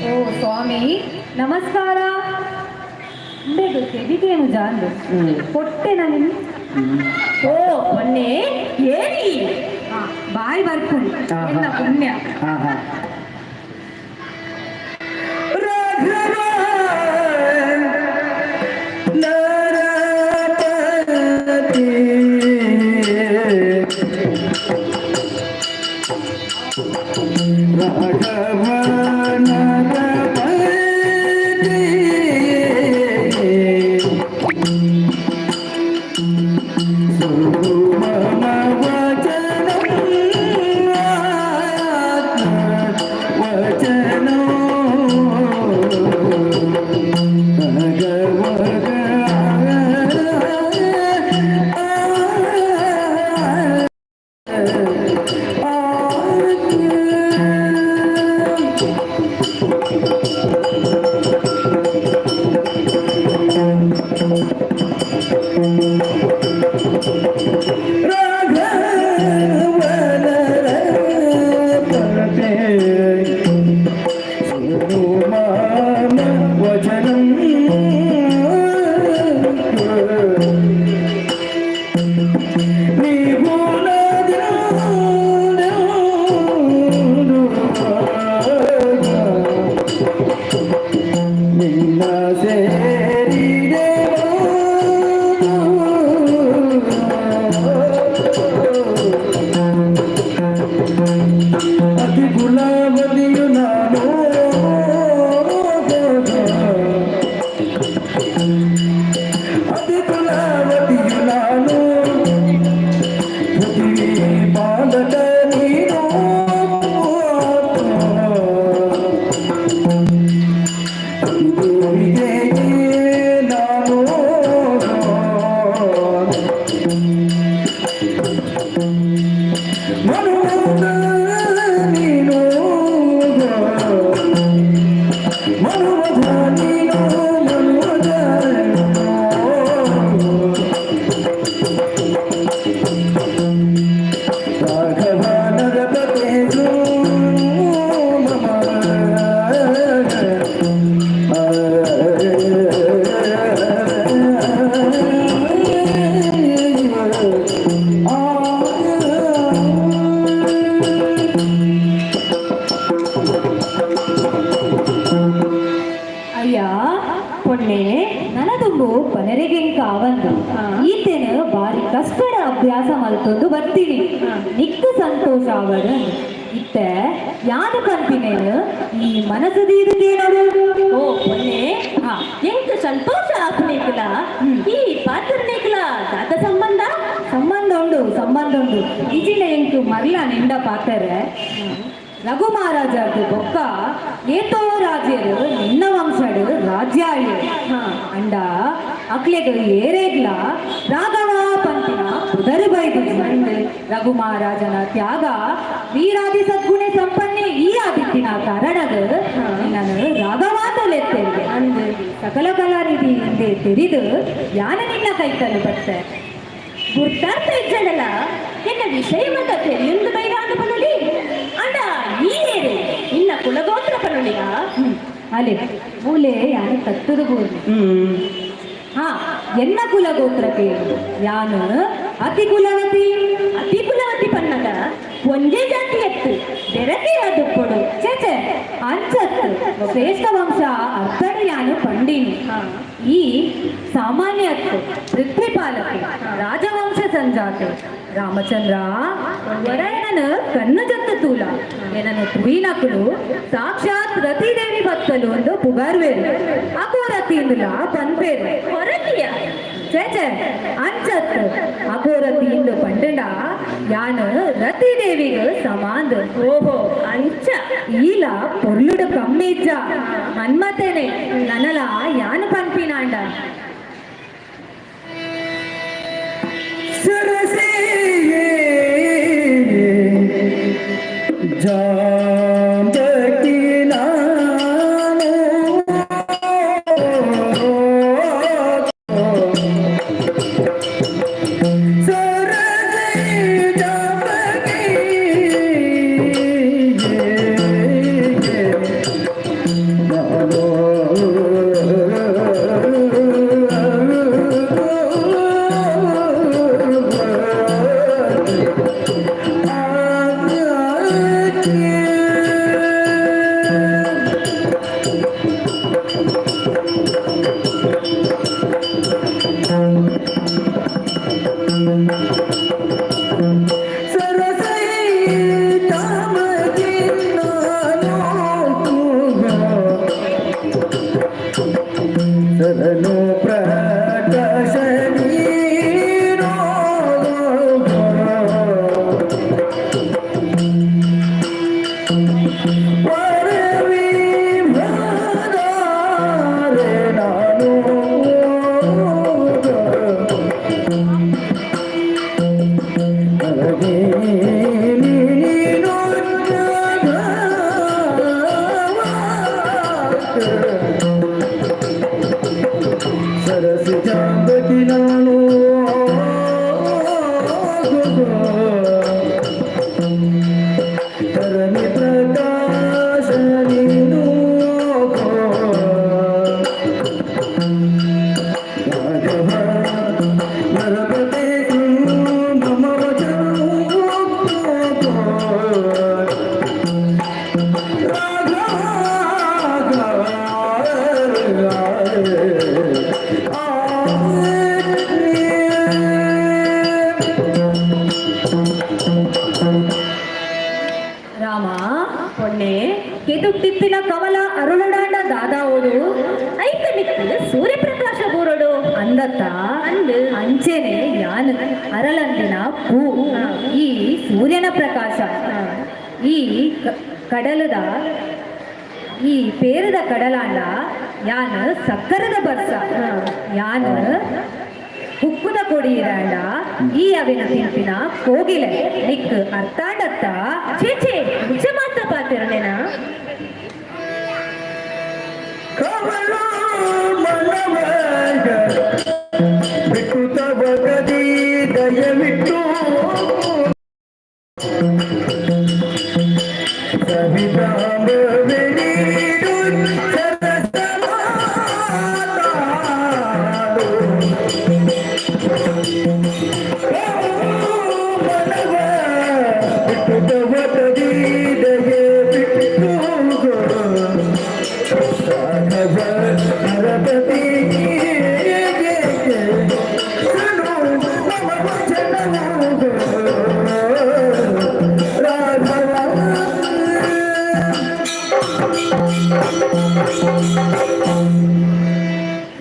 ಓ ಸ್ವಾಮಿ ನಮಸ್ಕಾರ ಬೇಗ ಕೆವಿಗೇನು ಜಾಂದು ಕೊಟ್ಟೆ ನಾನು ಓ ಮೊನ್ನೆ ಏನಿ ಬಾಯಿ ಬರ್ಕೊಂಡು ಎಲ್ಲ ಪುಣ್ಯ ಹಾ ಹಾ ಪೊಣ್ಣೆ ನನದೊಂದು ಪನರಿಗೆಂಕ ಅವಂದು ಈತೇನು ಬಾರಿ ಕಷ್ಟಡ ಅಭ್ಯಾಸ ಮಲ್ತೊಂದು ಬರ್ತೀನಿ ನಿಕ್ಕು ಸಂತೋಷ ಅವಡು ಇತ್ತ ಯಾನು ಕಂಪಿನೇನು ಈ ಮನಸ್ಸದೀರಿಗೆ ನೋಡು ಓ ಪೊನ್ನೆ ಎಂಕ ಸಂತೋಷ ಆಗ್ನೇಕಲ ಈ ಪಾತ್ರನೇಕಲ ದಾದ ಸಂಬಂಧ ಉಂಡು ಈಜಿನ ಎಂಕು ಮರ್ಲ ನಿಂಡ ಪಾತ್ರೆ ರಘು ಮಹಾರಾಜರ್ದು ಬೊಕ್ಕ ಏತೋ ರಾಜ್ಯರು ನಿನ್ನ ವಂಶಡು ರಾಜ್ಯ ಅಂಡ ಅಕ್ಲೆಗ ಏರೇಗ್ಲ ರಾಘವ ಪಂಪಿನ ಕುದರು ಬೈದು ರಘು ಮಹಾರಾಜನ ತ್ಯಾಗ ವೀರಾದಿ ಸದ್ಗುಣೆ ಸಂಪನ್ನೆ ಈ ಆದಿತ್ತಿನ ಕಾರಣದ ನಾನು ರಾಘವಾದಲೆತ್ತೇವೆ ಅಂದು ಸಕಲ ಕಲಾನಿಧಿ ಎಂದೇ ತೆರಿದು ಯಾನ ನಿನ್ನ ಕೈತಲು ಬತ್ತೆ ಗುರ್ತಾರ್ಥ ಇಜ್ಜಡಲ ಎನ್ನ ವಿಷಯ ಮತ ತೆರಿಯುಂದು ಬೈರಾಂದು ಪನುಲಿ ಅಂಡ ಈರೇರು ಇನ್ನ ಕುಲಗೋತ್ರ ಪನುಲಿಯ ಅಲೆ ಮೂಲೆ ಯಾನು ತತ್ತದು ಗೋರು ಎನ್ನ ಕುಲಗೋತ್ರಕ್ಕೆ ಯಾನು ಅತಿ ಕುಲವತಿ ಪನ್ನಗ ಒಂದೇ ಜಾತಿ ಎತ್ತು ಬೆರಕೆ ಅದು ಕೊಡು ಚೇಚೆ ಅಂಚತ್ತು ಶ್ರೇಷ್ಠ ವಂಶ ಅರ್ಥಡು ಯಾನು ಪಂಡಿನಿ ಈ ಸಾಮಾನ್ಯ ಅತ್ತು ಪೃಥ್ವಿಪಾಲಕ್ಕೆ ರಾಜವಂಶ ಸಂಜಾತ ರಾಮಚಂದ್ರ ವರಣ್ಣನ ಕಣ್ಣು ಜತ್ತ ತೂಲ ಏನನ್ನು ತುವೀನಕುಲು ಸಾಕ್ಷಾತ್ ರತಿದೇವಿ ಭಕ್ತಲು ಒಂದು ಪುಗಾರ್ವೇರು ಅಕೋ ರತಿಯಿಂದಲ ಪನ್ಪೇರು ಹೊರತಿಯ ಚೇಚೆ ಅಂಚತ್ತು ಅಘೋರತಿಯಿಂದ ಪಂಡಂಡ ಯಾನು ರತಿದೇವಿಗೆ ಸಮಾಂದ ಓಹೋ ಅಂಚ ಈಲ ಪೊರ್ಲುಡು ಕಮ್ಮಿ ಇಜ್ಜ ಮನ್ಮತೇನೆ ನನಲ ಯಾನು ಪನ್ಪಿನಾಂಡ ಸರಸಿ ಜಾಂಬಕಿ ನಾನು ಧರಣಿ ಪ್ರಕಾಶ ನೀನು ರಾಘವ ನರಪತಿ ನಮ ರಾಮ ಪೊಣ್ಣೆ ಕೆದುಕ್ತಿತ್ತಿನ ಕಮಲ ಅರುಳಡಾಂಡ ದಾದಾವೋಡು ಐಕನಿಕ್ ಸೂರ್ಯಪ್ರಕಾಶ ಬೋರಡು ಅಂದತ್ತ ಅಂದು ಅಂಚೆನೆ ಯಾನು ಅರಳಂದಿನ ಪೂ ಈ ಸೂರ್ಯನ ಪ್ರಕಾಶ ಈ ಕಡಲದ ಈ ಪೇರದ ಕಡಲಾಂಡ ಯಾನ ಸಕ್ಕರದ ಬರ್ಸ ಯಾನ ಹುಕ್ಕುದ ಕೊಡಿಯಿರಾಂಡ ಈ ಅವಿನ ತಿಂಪಿನ ಕೋಗಿಲೆ ನಿಕ್ ಅರ್ಥಾಂಡತ್ತ ಚೇಚೆ ಮುಚ್ಚ ಮಾತ್ರ ಪಾತಿರನೇನ ಕಮಲ ಮನವಗ ವಿಕೃತ ಬಗದಿ ದಯವಿಟ್ಟು ಸವಿತಾಂಬ ಬೆಳೀಡು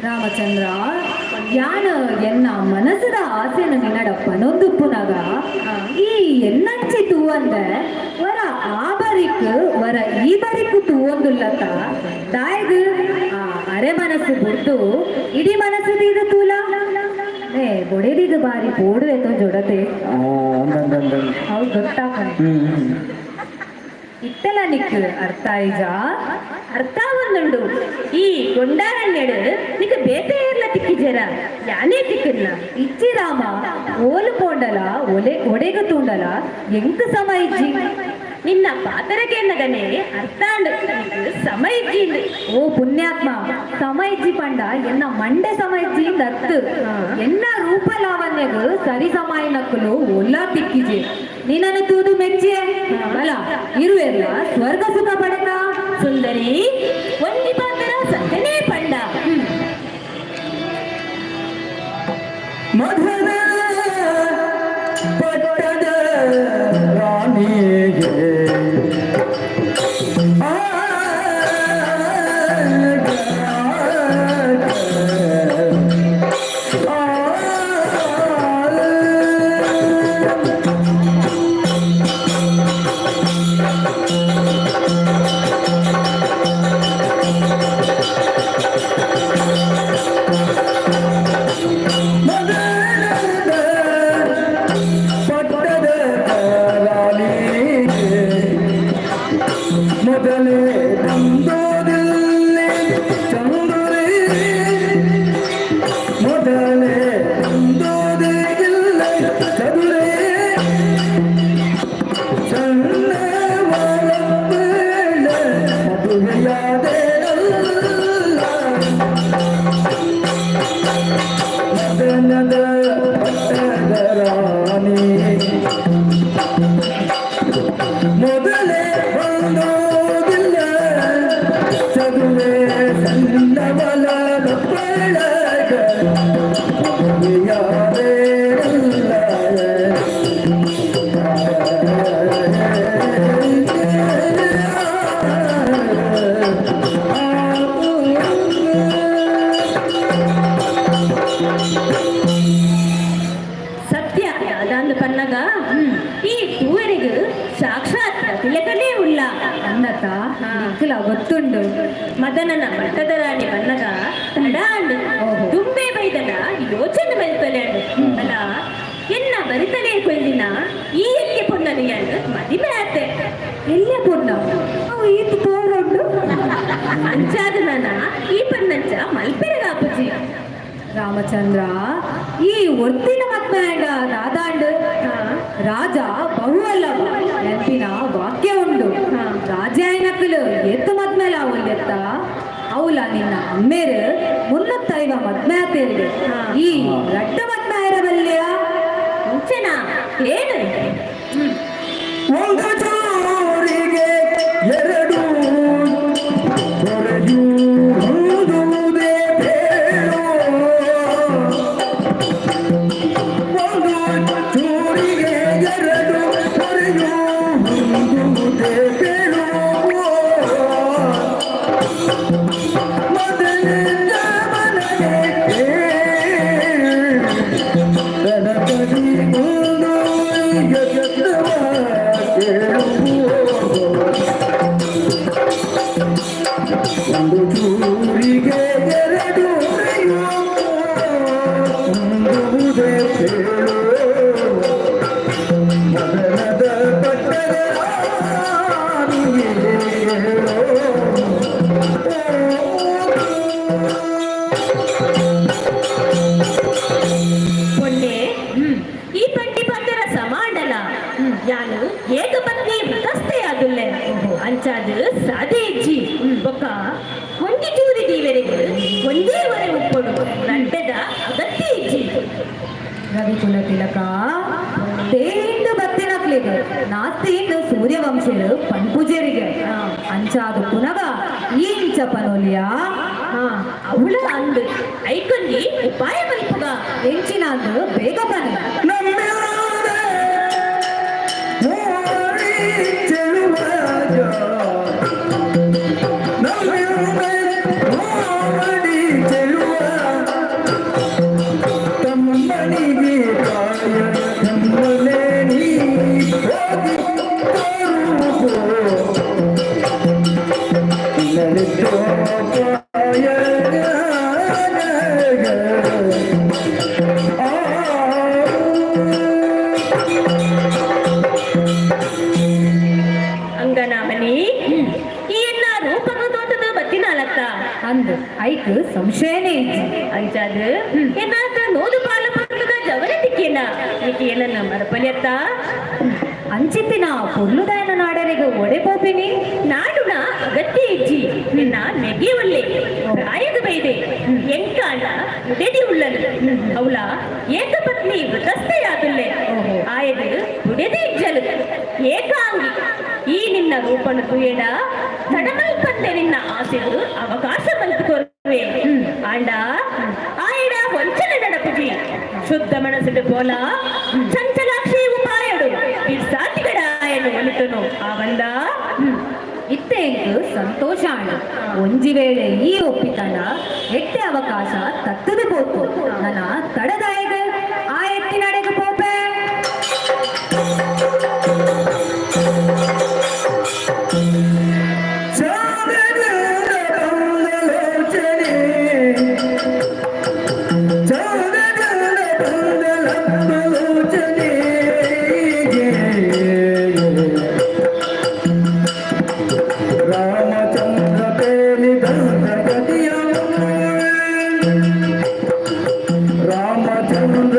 ರಾಮಚಂದ್ರ ಯಾನ ಎನ್ನ ಮನಸ್ಸದ ಆಸೆನ ನಿನ್ನಡಪ್ಪನೊಂದುಪ್ಪುನಾಗ ಈ ಎನ್ನಂಚಿ ತೂವಂದ ವರ ಆ ಬರಿಕ್ ವರ ಈ ಬರಿಕ್ ತೂವೊಂದುಲ್ಲತ್ತ ದಾಯ್ದು ಆ ಅರೆ ಮನಸ್ಸು ಬಿಟ್ಟು ಇಡೀ ಮನಸ್ಸು ಇದು ತೂಲ ಏ ಬೊಡೆದಿದು ಬಾರಿ ಪೋಡುವೆತೋ ಜೊಡತೆ ಹೌದು ಗೊತ್ತಾಗ ಇತ್ತಲ ನಿಕ್ ಅರ್ಥ ಈಜ ಅರ್ಥ ಒಂದುಂಡು ಈ ಗೊಂಡಾರಣ್ಯಡು ನಿಕ್ ಬೇತೆ ಇರ್ಲ ತಿಕ್ಕಿಜರ ಯಾನೇ ತಿಕ್ಕಲ್ಲ ಇಚ್ಚಿ ರಾಮ ಓಲು ಪೋಂಡಲ ಒಡೆಗ ತೂಂಡಲ ಎಂಕ ಸಮ ಇಜ್ಜಿ ನಿನ್ನ ಪಾತರಗೆ ನಗನೆ ಅರ್ಥಾಂಡು ಸಮ ಇಜ್ಜಿ ಓ ಪುಣ್ಯಾತ್ಮ ಸಮ ಇಜ್ಜಿ ಪಂಡ ಎನ್ನ ಮಂಡೆ ಸಮ ಇಜ್ಜಿ ಅರ್ಥ ಎನ್ನ ರೂಪ ಲಾವಣ್ಯಗ ಸರಿ ಸಮಾಯನಕ್ಕಲು ಒಲ್ಲ ತಿಕ್ಕಿಜೆ ನೀನನ್ನು ತೂದು ಮೆಚ್ಚೆ ಅಲ್ಲ ಇರುವೆಲ್ಲ ಸ್ವರ್ಗ ಸುಖ ಪಡೆದ ಸುಂದರಿ ಒಂದಿ ಪಾತ್ರ ಸತ್ಯನೇ ಪಂಡ ಮಧುರ ಪಟ್ಟದ ರಾಣಿಗೆ ಮೊದಲೇ ತಂದೋದಿಲ್ಲಿ ಚಂದುರೇ ಮೊದಲೇ ತಂದೋದಿಲ್ಲ ಚದುರೇ ಸಣ್ಣ ಒಳಪೇಳ ಮದುವೆಯಾದೆಲ್ಲ ಮದನದ ಪಟ್ಟದ ರಾಣಿ ಮೊದಲೇ ಬಂದೋದಿಲ್ಲ ಚದುವೆ ಸಣ್ಣವಲ ಬೆಳಗ ಮದುವೆಯಾದೆಲ್ಲ ಸತ್ಯ ಅದಂದು ಪನ್ನಗ ಈ ಹೂವರಿಗೂ ಸಾಕ್ಷಾತ್ ತಿಲಕನೇ ಉಳ್ಳ ಅನ್ನತ ನಿಕ್ಕಲ ಗೊತ್ತುಂಡು ಮದನನ ಮಟ್ಟದ ರಾಣಿ ಪನ್ನಗ ತಡಾಂಡು ತುಂಬೆ ಬೈದನ ಯೋಚನೆ ಬರಿತಲೆ ಅಲ್ಲ ಎನ್ನ ಬರಿತಲೆ ಕೊಯ್ದಿನ ಈ ಎಲ್ಲಿ ಪೊನ್ನನಿಯಂಡು ಮದಿಮೆ ಆತೆ ಎಲ್ಲಿಯ ಪೊನ್ನ ಅವು ಈತು ತೋರೊಂಡು ಅಂಚಾದ ರಾಮಚಂದ್ರ ಈ ಒತ್ತಿನ ಮತ್ನಾಂಡ ನಾದಾಂಡು ರಾಜ ಬಹುವಲ್ಲಭ ನೆನಪಿನ ವಾಕ್ಯ ಉಂಡು ರಾಜಾಯನಕ್ಕಲು ಎತ್ತು ಮದ್ಮೇಲ ಅವಲ್ ಎತ್ತ ಅವಲ ನಿನ್ನ ಅಮ್ಮೇರು ಮುನ್ನತ್ತೈವ ಮದ್ಮ್ಯಾತೇರಿಗೆ ಈ ರಡ್ಡ ಮದ್ಮಾಯರವಲ್ಯ ಮುಂಚೆನಾ ಏನು ಒಂದು ಚೋರಿಗೆ ಎರಡು ಹೊರೆಯುವುದೇ ಬೇಡೋ. ಒಂದು ಚೋರಿಗೆ ಎರಡು ಹೊರೆಯುವುದೇ ಬೇಡೋ. ಮೊದಲಿಂದ ಮನಗೆ ಗಣಪತಿ ಮುಂದು ಜಗತ್ತವ ಒಂದು ಚೂರಿಗೆ ಎರಡು ಹೊರೆಯುವುದೇ ಬೇಡೋ. ಮೊದಲದ ಪಟ್ಟದ ಪೊಂಡೆ ಈ ಪಂಡಿ ಪಂದರ ಸಮಾಂಡಲ ಯಾನು ಏಕಪತ್ನಿ ವೃತಸ್ಥೆಯಾದುಲ್ಲೆ ಅಂಚಾದು ಸಾದೇ ಇಜ್ಜಿ ಬೊಕ್ಕ ಹೊಂದಿ ಚೂರಿ ದೀವೆರೆಗೆ ಒಂದೇ ವರೆ ಉಪ್ಪೊಡು ರಂಟೆದ ಅಗತ್ಯ ಇಜ್ಜಿ ರವಿಕುಲ ತಿಲಕ ತೇಂದು ಬತ್ತಿನಕ್ಲಿಗೆ ನಾಸ್ತಿಂದು ಸೂರ್ಯವಂಶರು ಪಂಪುಜರಿಗೆ ಅಂಚಾದು ಪುನಗ ಇಂಚ ಪನೋಲಿಯ ಅವಳ ಅಂದು ಐಕೊಂಡಿ ಉಪಾಯ ಮಲ್ಪುಗ ಎಂಚಿನಾಂದು ಬೇಗ ಬನ್ನಿ ನಮ್ಮೆಲ್ಲರ ಓಡಿ ಚೆಲುವಜ. ನಮ್ಮೆಲ್ಲರ ಓಡಿ ಚೆಲುವ ತಮ್ಮನಿಗೆ ಕಾಯ ತಮ್ಮನೇ ನೀ ಹೋಗಿ ತರುಗೋ. ನಲಿತೋ ಕಾಯ ಅಂಗನಾಮನಿ ಈ ಎಲ್ಲ ರೂಪಕ ತೋಟದ ಬತ್ತಿನಾಲತ್ತ ಅಂದು ಐಕ್ ಸಂಶಯನೇ ಇಜ್ಜಿ ಅಂಚಾದ ಏನಾದ ನೋದು ಪಾಲ ಪಟ್ಟದ ಜವರ ತಿಕ್ಕೇನ ಈಕೆ ಏನನ್ನ ಮರಪಲಿಯತ್ತ ಅಂಚಿತ್ತಿನ ಪೊರ್ಲುದಾಯನ ನಾಡರಿಗೆ ಒಡೆ ಪೋಪಿನಿ ನಾಡುನ ಅಗತ್ಯ ಇಜ್ಜಿ ನಿನ್ನ ನೆಗೆ ಒಳ್ಳೆ ಪ್ರಾಯದ ಬೈದೆ ಎಂಕಾಂಡ ಉಡೆದಿ ಉಳ್ಳಲು ಅವಳ ಏಕಪತ್ನಿ ವೃತಸ್ಥೆಯಾದುಲ್ಲೆ ಆಯದು ಉಡೆದಿ ಇಜ್ಜಲು ಏಕಾಂಗಿ ಈ ನಿನ್ನ ರೂಪನು ತುಯೇಡ ತಡಮಲ್ಪಂದೆ ನಿನ್ನ ಆಸೆಗಳು ಅವಕಾಶ ಮಲ್ಪುಕೊರುವೆ ಆಂಡ ಆಯಡ ವಂಚನೆ ನಡಪುಜಿ ಶುದ್ಧ ಮನಸ್ಸಿಡು ಬೋಲ ಚಂಚಲಾಕ್ಷಿ ಉಪಾಯಡು ಈ ಸಾತಿಗಡಾಯನು ಒಲಿತನು ಆವಂದ ಇತ್ತೇಂಕು ಸಂತೋಷ ಆಂಡ ಒಂಜಿ ವೇಳೆ ಈ ಒಪ್ಪಿತನ ಎಟ್ಟೆ ಅವಕಾಶ ತತ್ತದು ಪೋತು ನನ್ನ ತಡದಾಯಗ ಆ ಎತ್ತಿನಡೆಗೆ ಪೋಪೆ ರಾಮಚಂದ್ರ ಬೇಲಿ ಗದಿಯ ರಾಮಚಂದ್ರ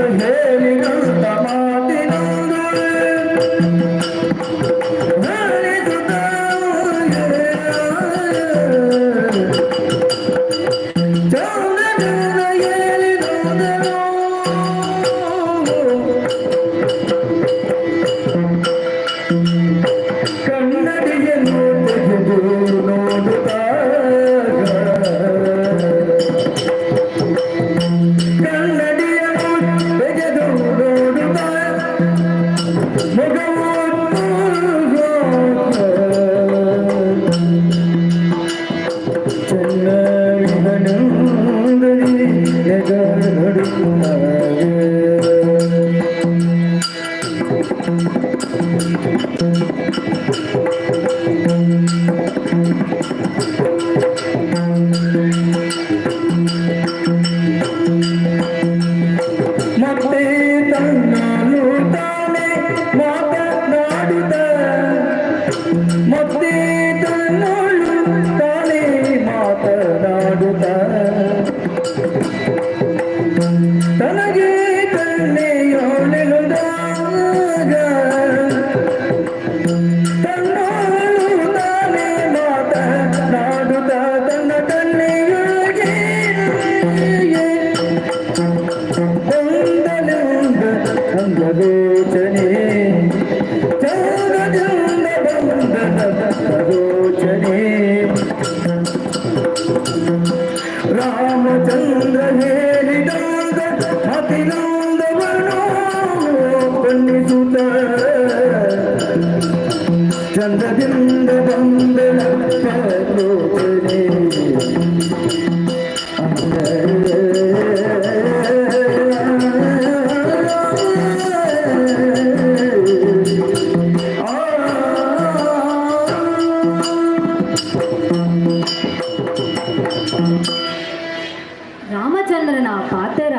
రామచంద్రన పాతర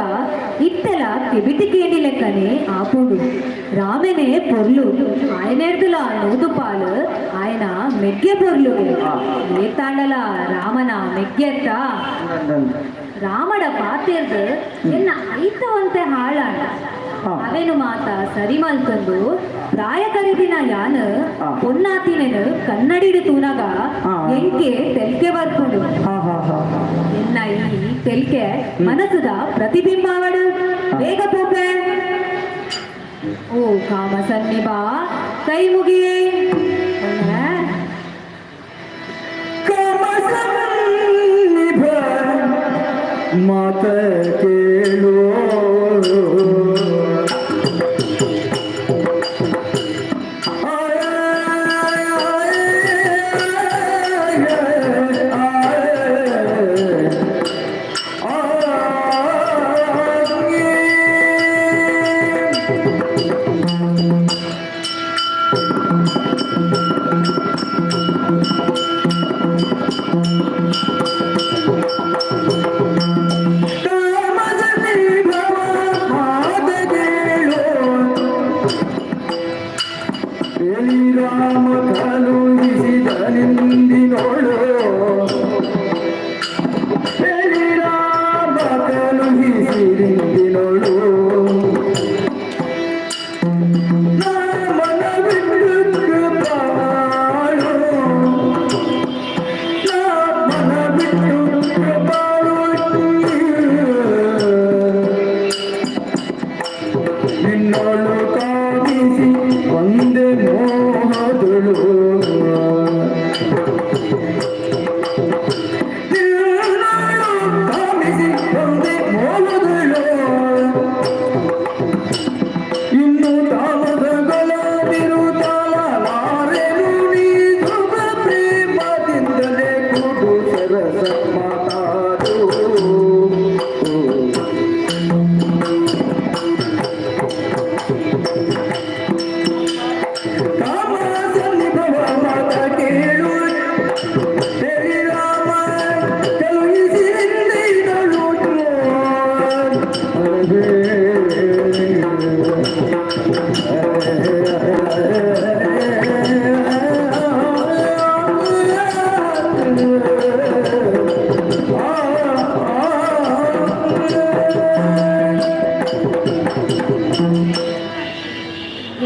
ఇత్తెల కెబిటికేండి లెక్కనే ఆపుడు రామెనే పొర్లు ఆయనెడుతుల నూదుపాలు ఆయన మెగ్గె పొర్లు ఏ తాండల ರಾಮನ ಮೆಗ್ಗೆತ್ತ ರಾಮಡ ಪಾತೆರ್ದು ಎನ್ನ ಐತವಂತೆ ಹಾಳಾಡ ಅವೇನು ಮಾತ ಸರಿ ಮಲ್ಕೊಂಡು ಪ್ರಾಯ ಕರಿದಿನ ಯಾನ್ ಪೊನ್ನಾತಿನೇನು ಕನ್ನಡಿಡು ತೂನಗ ಎಂಕೆ ತೆಲ್ಕೆ ಬರ್ಕೊಂಡು ಎನ್ನ ಈ ತೆಲ್ಕೆ ಮನಸ್ಸುದ ಪ್ರತಿಬಿಂಬಾವಡು ಬೇಗ ಪೋಪೆ ಓ ಕಾಮ ಸನ್ನಿಬಾ ಕೈ ಮುಗಿಯೇ ಮಾತ ಕೇಳು ರಾಮ ಕಳುಹಿಸಿದ ನಿಂದಿನೋಳು ರಾಮ ಕಳುಹಿಸಿದಿಂದಿನೋಳು ಮನ ಬಿಟ್ಟು ಬಾಳು ಮನ ಬಿಟ್ಟು ಬಾಳು ನಿನ್ನೋಳು ಕಾಣಿಸಿ ಒಂದೇ ಮೋಹದಳು ಕಾಣಿಸಿ ಒಂದೇ ಮೋಹದಳು ಇನ್ನು ತಾಮಸಗಳಾದಿರುತ್ತಾಳ ನಾರೇನು ನೀ ಸುಖ ಪ್ರೇಮದಿಂದಲೇ ಕೂಡು ಸರಸ ಮಾತಾಡು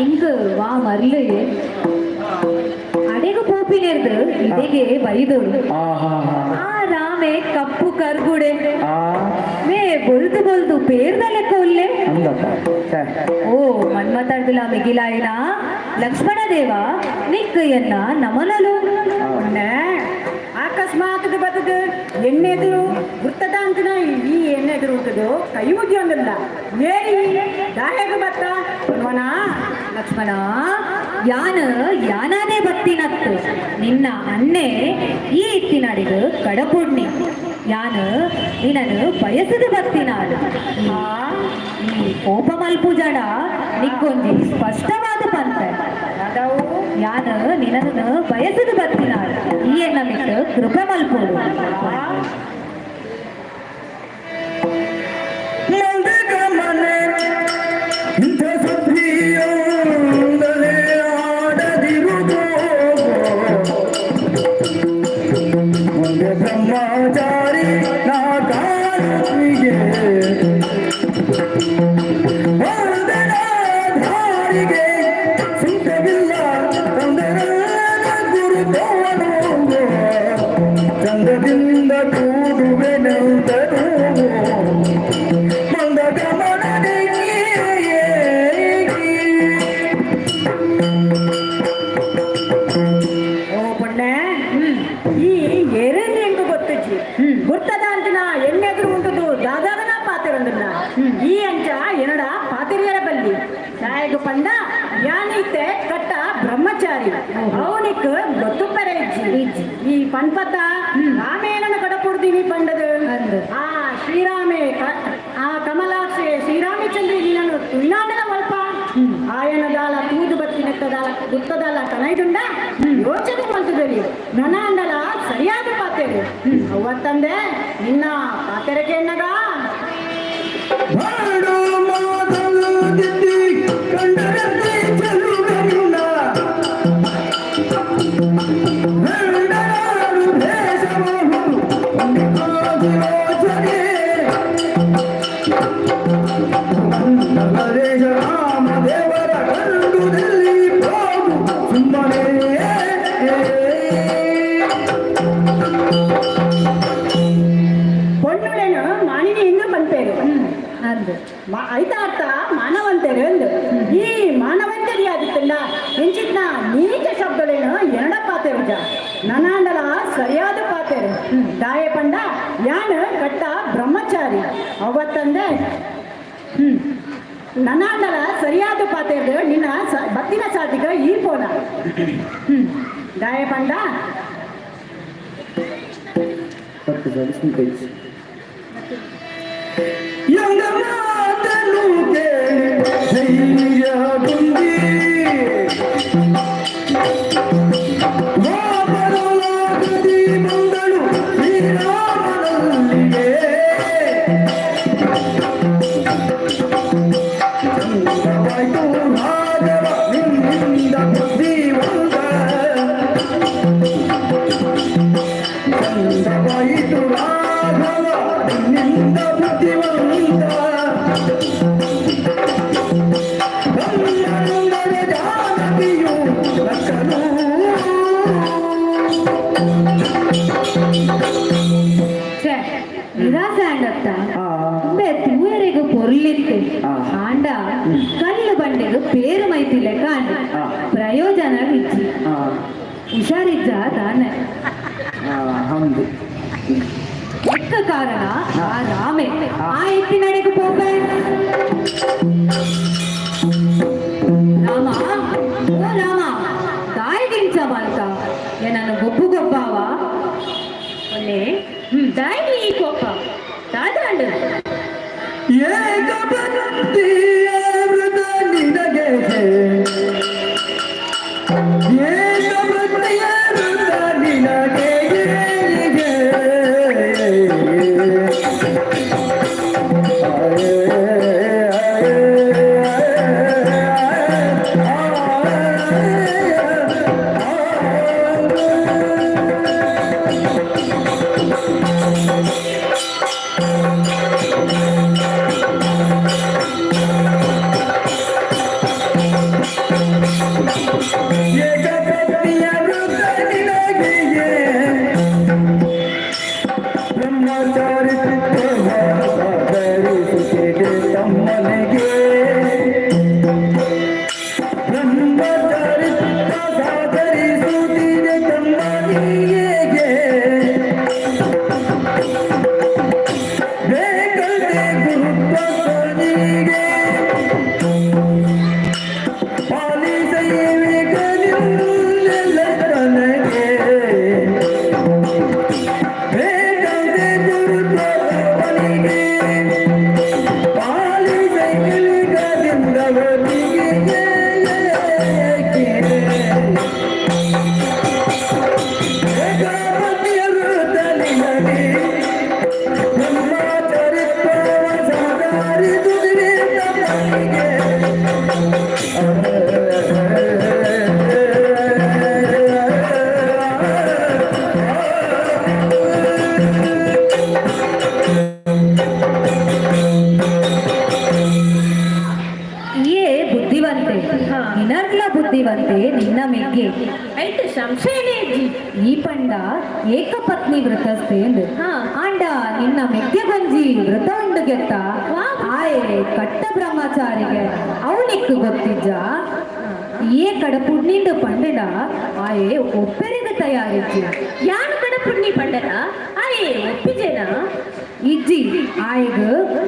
எங்கு வா மல்லு அடகு போப்பினர்ದು ಇದೆಗೆ ಬೈದೋಳು ಆ ರಾಮೆ ಕಪ್ಪು ಕರ್ಗುಡೆ ಮೇ ಬೊಲ್ದು ಬೊಲ್ದು ಪೇರ್ದ ಲೆಕ್ಕ ಉಲ್ಲೆ ಓ ಮನ್ಮತಾಡ್ದುಲ ಮಿಗಿಲಾಯಿನ ಲಕ್ಷ್ಮಣ ದೇವ ನಿಕ್ ಎನ್ನ ನಮನಲು ಅಕಸ್ಮಾತ್ ಬದುಕು ಎಣ್ಣೆದುರು ಗುರ್ತದ ಅಂತಿನ ಈ ಎಣ್ಣೆದುರು ಉಂಟದು ಕೈ ಮುಗಿ ಒಂದಿಲ್ಲ ಏರಿ ದಾಯಗ ಬತ್ತ ಲಕ್ಷ್ಮಣ ಯಾನಾನೇ ಬತ್ತಿನತ್ತು ನಿನ್ನ ಅನ್ನೆ ಈ ಇತ್ತಿನಾಡಿದು ಕಡಪುಡ್ನಿ ಯಾನು ನಿನ್ನನ್ನು ಬಯಸದು ಬತ್ತಿನಾಡು ಈ ಕೋಪ ಮಲ್ಪು ಜಡ ನಿಕ್ಕೊಂದು ಸ್ಪಷ್ಟವಾದ ಪಂತ ಯಾನು ನಿನ್ನನ್ನು ಬಯಸದು ಬತ್ತಿನಾಡು ಈ ಎನ್ನ ಬಿಟ್ಟು ಕೃಪೆ ಮಲ್ಪೋಡು ಬ್ರಹ್ಮಚಾರಿ ನಾ ಕಾಣಿಗೆ ಧಾರಿಗೆ ಸುಖವಿಲ್ಲ ಗುರುತವನು ಚಂದದಿಂದ ಕೂಡುವೆನೆಂದರು ಮಂದ ಗಮನನೇ ಓ ಪುಣ್ಯ ಈ ಎರೆಂಜಿ ಎಂಕು ಗೊತ್ತಿಜ್ಜಿ ಗುರ್ತದ ಅಂತಿನ ಎಣ್ಣೆದುರು ಉಂಟದು ದಾದಾಗನ ಪಾತಿರಂದಿಲ್ಲ ಈ ಅಂಚ ಎನಡ ಪಾತಿರಿಯರ ಬಲ್ಲಿ ಸಾಯಗು ಪಂಡ ಯಾನೈತೆ ಕಟ್ಟ ಬ್ರಹ್ಮಚಾರಿ ಅವನಿಕ್ ಗೊತ್ತು ಪೆರೆ ಇಜ್ಜಿ ಈ ಪನ್ಪತ್ತ ಬುದ್ಧಿನಿ ಪಂಡದು ಆ ಶ್ರೀರಾಮೇ ಆ ಕಮಲಾಕ್ಷೆ ಶ್ರೀರಾಮಚಂದ್ರ ನಾನು ತುಳ್ಳಾಂಡಲ ಮಲ್ಪ ఆయనదాల తూదు బతినెత్తదాల గుత్తదాల కనైదుండ ಯೋಚನೆ ಮಾಡ್ತಿದ್ದೀರಿ ನನಾಂಡಲ ಸರಿಯಾದ ಪಾತೆರು ಅವತ್ತಂದೆ ನಿನ್ನ ಪಾತೆರಕ್ಕೆ ಎನ್ನಗ ಹಾಡು ಮಾತಲು ಗೆದ್ದಿ ಕಂಡರತ್ತೆ ಚೆಲುವೆಯುನ ನಂಡನಾಡು ದೇಶವನ್ನು ಆದಿರೋಚನೆ ನರೇಶ ರಾಮ ದೇವರ ಕಂಡುದಲ್ಲಿ ಹೋಗು ಸುಮ್ಮನೆ பொண்ணுடனு மானினி எங்க பண்பேரு ಅಂದು ಐತ ಅರ್ಥ ಮಾನವಂತರು ಅಂದು ಈ ಮಾನವಂತರಿ ಆದಿತ್ತಲ್ಲ ಎಂಚಿತ್ನ ನೀಚ ಶಬ್ದಗಳೇನು ಎರಡ ಪಾತೆರು ನನಾಂಡಲ ಸರಿಯಾದ ಪಾತೆರು ದಾಯ ಪಂಡ ಯಾನ ಕಟ್ಟ ಬ್ರಹ್ಮಚಾರಿ ಅವತ್ತಂದೆ ನನಾಂಡಲ ಸರಿಯಾದ ಪಾತೆರು ನಿನ್ನ ಬತ್ತಿನ ಸಾಧಿಗ ಈ ಪೋನ ದಾಯ ಪಂಡ ಎಂಗ ಮಾತನು ಕೇಳಿ ಧೈರ್ಯ ತುಂಬಿ ಬರಲಾಗದಿ ಬಂದಳು ಶ್ರೀರಾಮನಲ್ಲಿಗೆ ಚಂದವಾಯ್ತು ರಾಘವ ನಿನ್ನಿಂದ ಬುದ್ಧಿವಂತ ಚಂದವಾಯಿತು ರಾಘವ ನಿನ್ನಿಂದ ಬುದ್ಧಿವಂತ ಬ್ರಹ್ಮನಂದನ ಜಾನಕಿಯು ಲಕ್ಕನು ನಿರಾಸಂಡತ್ತ ತೂವರೆಗೂ ಪೊರ್ಲಿತ್ತು ಆಂಡ ಕಲ್ಲು ಬಂಡೆಗೂ ಪೇರು ಮೈತಿಲ್ಲ ಕಾಂಡ ಪ್ರಯೋಜನ ಇಜ್ಜಿ ಹುಷಾರಿಜ್ಜ ತಾನೆ ಹೌದು ಎಕ್ಕ ಕಾರಣ ಆ ರಾಮೆ ಆ ಎತ್ತಿನಡೆಗೂ ಪೋಪೆ ರಾಮ ಓ ರಾಮ ದಾಯಿಗಿಂಚ ಮಾಲ್ಕ ಏನನ್ನು ಗೊಬ್ಬು ಗೊಬ್ಬಾವ ಒಳ್ಳೆ ದಾಯಿಗೆ ಈ ಕೋಪ ದಾದಾಂಡು ಏಕಪಂಕ್ತಿಯ ವೃತ ನಿನಗೆ ಏಕಪಂಕ್ತಿಯ ವೃತ ನಿನಗೆ ಏಕಪತ್ನಿಯ ವೃತ ನಿನಗೆ ಬ್ರಹ್ಮಚಾರಿ ಸಾಧರಿಸುತ್ತಿದೆ ತಮ್ಮನಿಗೆ ಬ್ರಹ್ಮಚಾರಿ ಸಾಧರಿಸುತ್ತಿದೆ ತಮ್ಮನಿಗೆ ಬೇಕಂತೆ ಗುರುತ್ವನಿಗೆ ಪಾಲಿಸೈವಿಕನಿಲ್ಲ ತನಗೆ ಬೇಕಂತೆ ಗುರುತ್ವನಿಗೆ ಪಾಲಿಸೈವಿಕದಿಂದವನಿಗೆ ಏಕಪತ್ನಿಯ ವೃತ ನಿನಗೆ ಬ್ರಹ್ಮಚರಿತ್ವವ ಸಾಧರಿಸುತ್ತಿದೆ ತಮ್ಮನಿಗೆ ಏ ಬುದ್ಧಿವಂತೆ ನಿನರ್ಲ ಬುದ್ಧಿವಂತೆ ನಿನ್ನ ಮೆಗ್ಗೆ ಐಟು ಸಂಶಯನೇ ಇಜ್ಜಿ ಈ ಪಂಡ ಏಕಪತ್ನಿ ವ್ರತಸ್ಥೆ ಎಂದು ಆಂಡ ನಿನ್ನ ಮೆಗ್ಗೆ ಬಂಜಿ ವ್ರತ ಉಂಡು ಗೆತ್ತ ಆಯೆ ಕಟ್ಟ ಬ್ರಹ್ಮಚಾರಿಗೆ ಅವನಿಕ್ಕು ಗೊತ್ತಿಜ್ಜ ಏ ಕಡಪುಣ್ಣಿಂದು ಪಂಡಡ ಆಯೆ ಒಪ್ಪರಿಗೆ ತಯಾರಿಜ್ಜಿ ಯಾನು ಕಡ ಪುಣ್ಯ ಪಂಡನ ಆಯೇ ಒಪ್ಪಿಜೇನ ಇಜ್ಜಿ ಆಯ್ಗ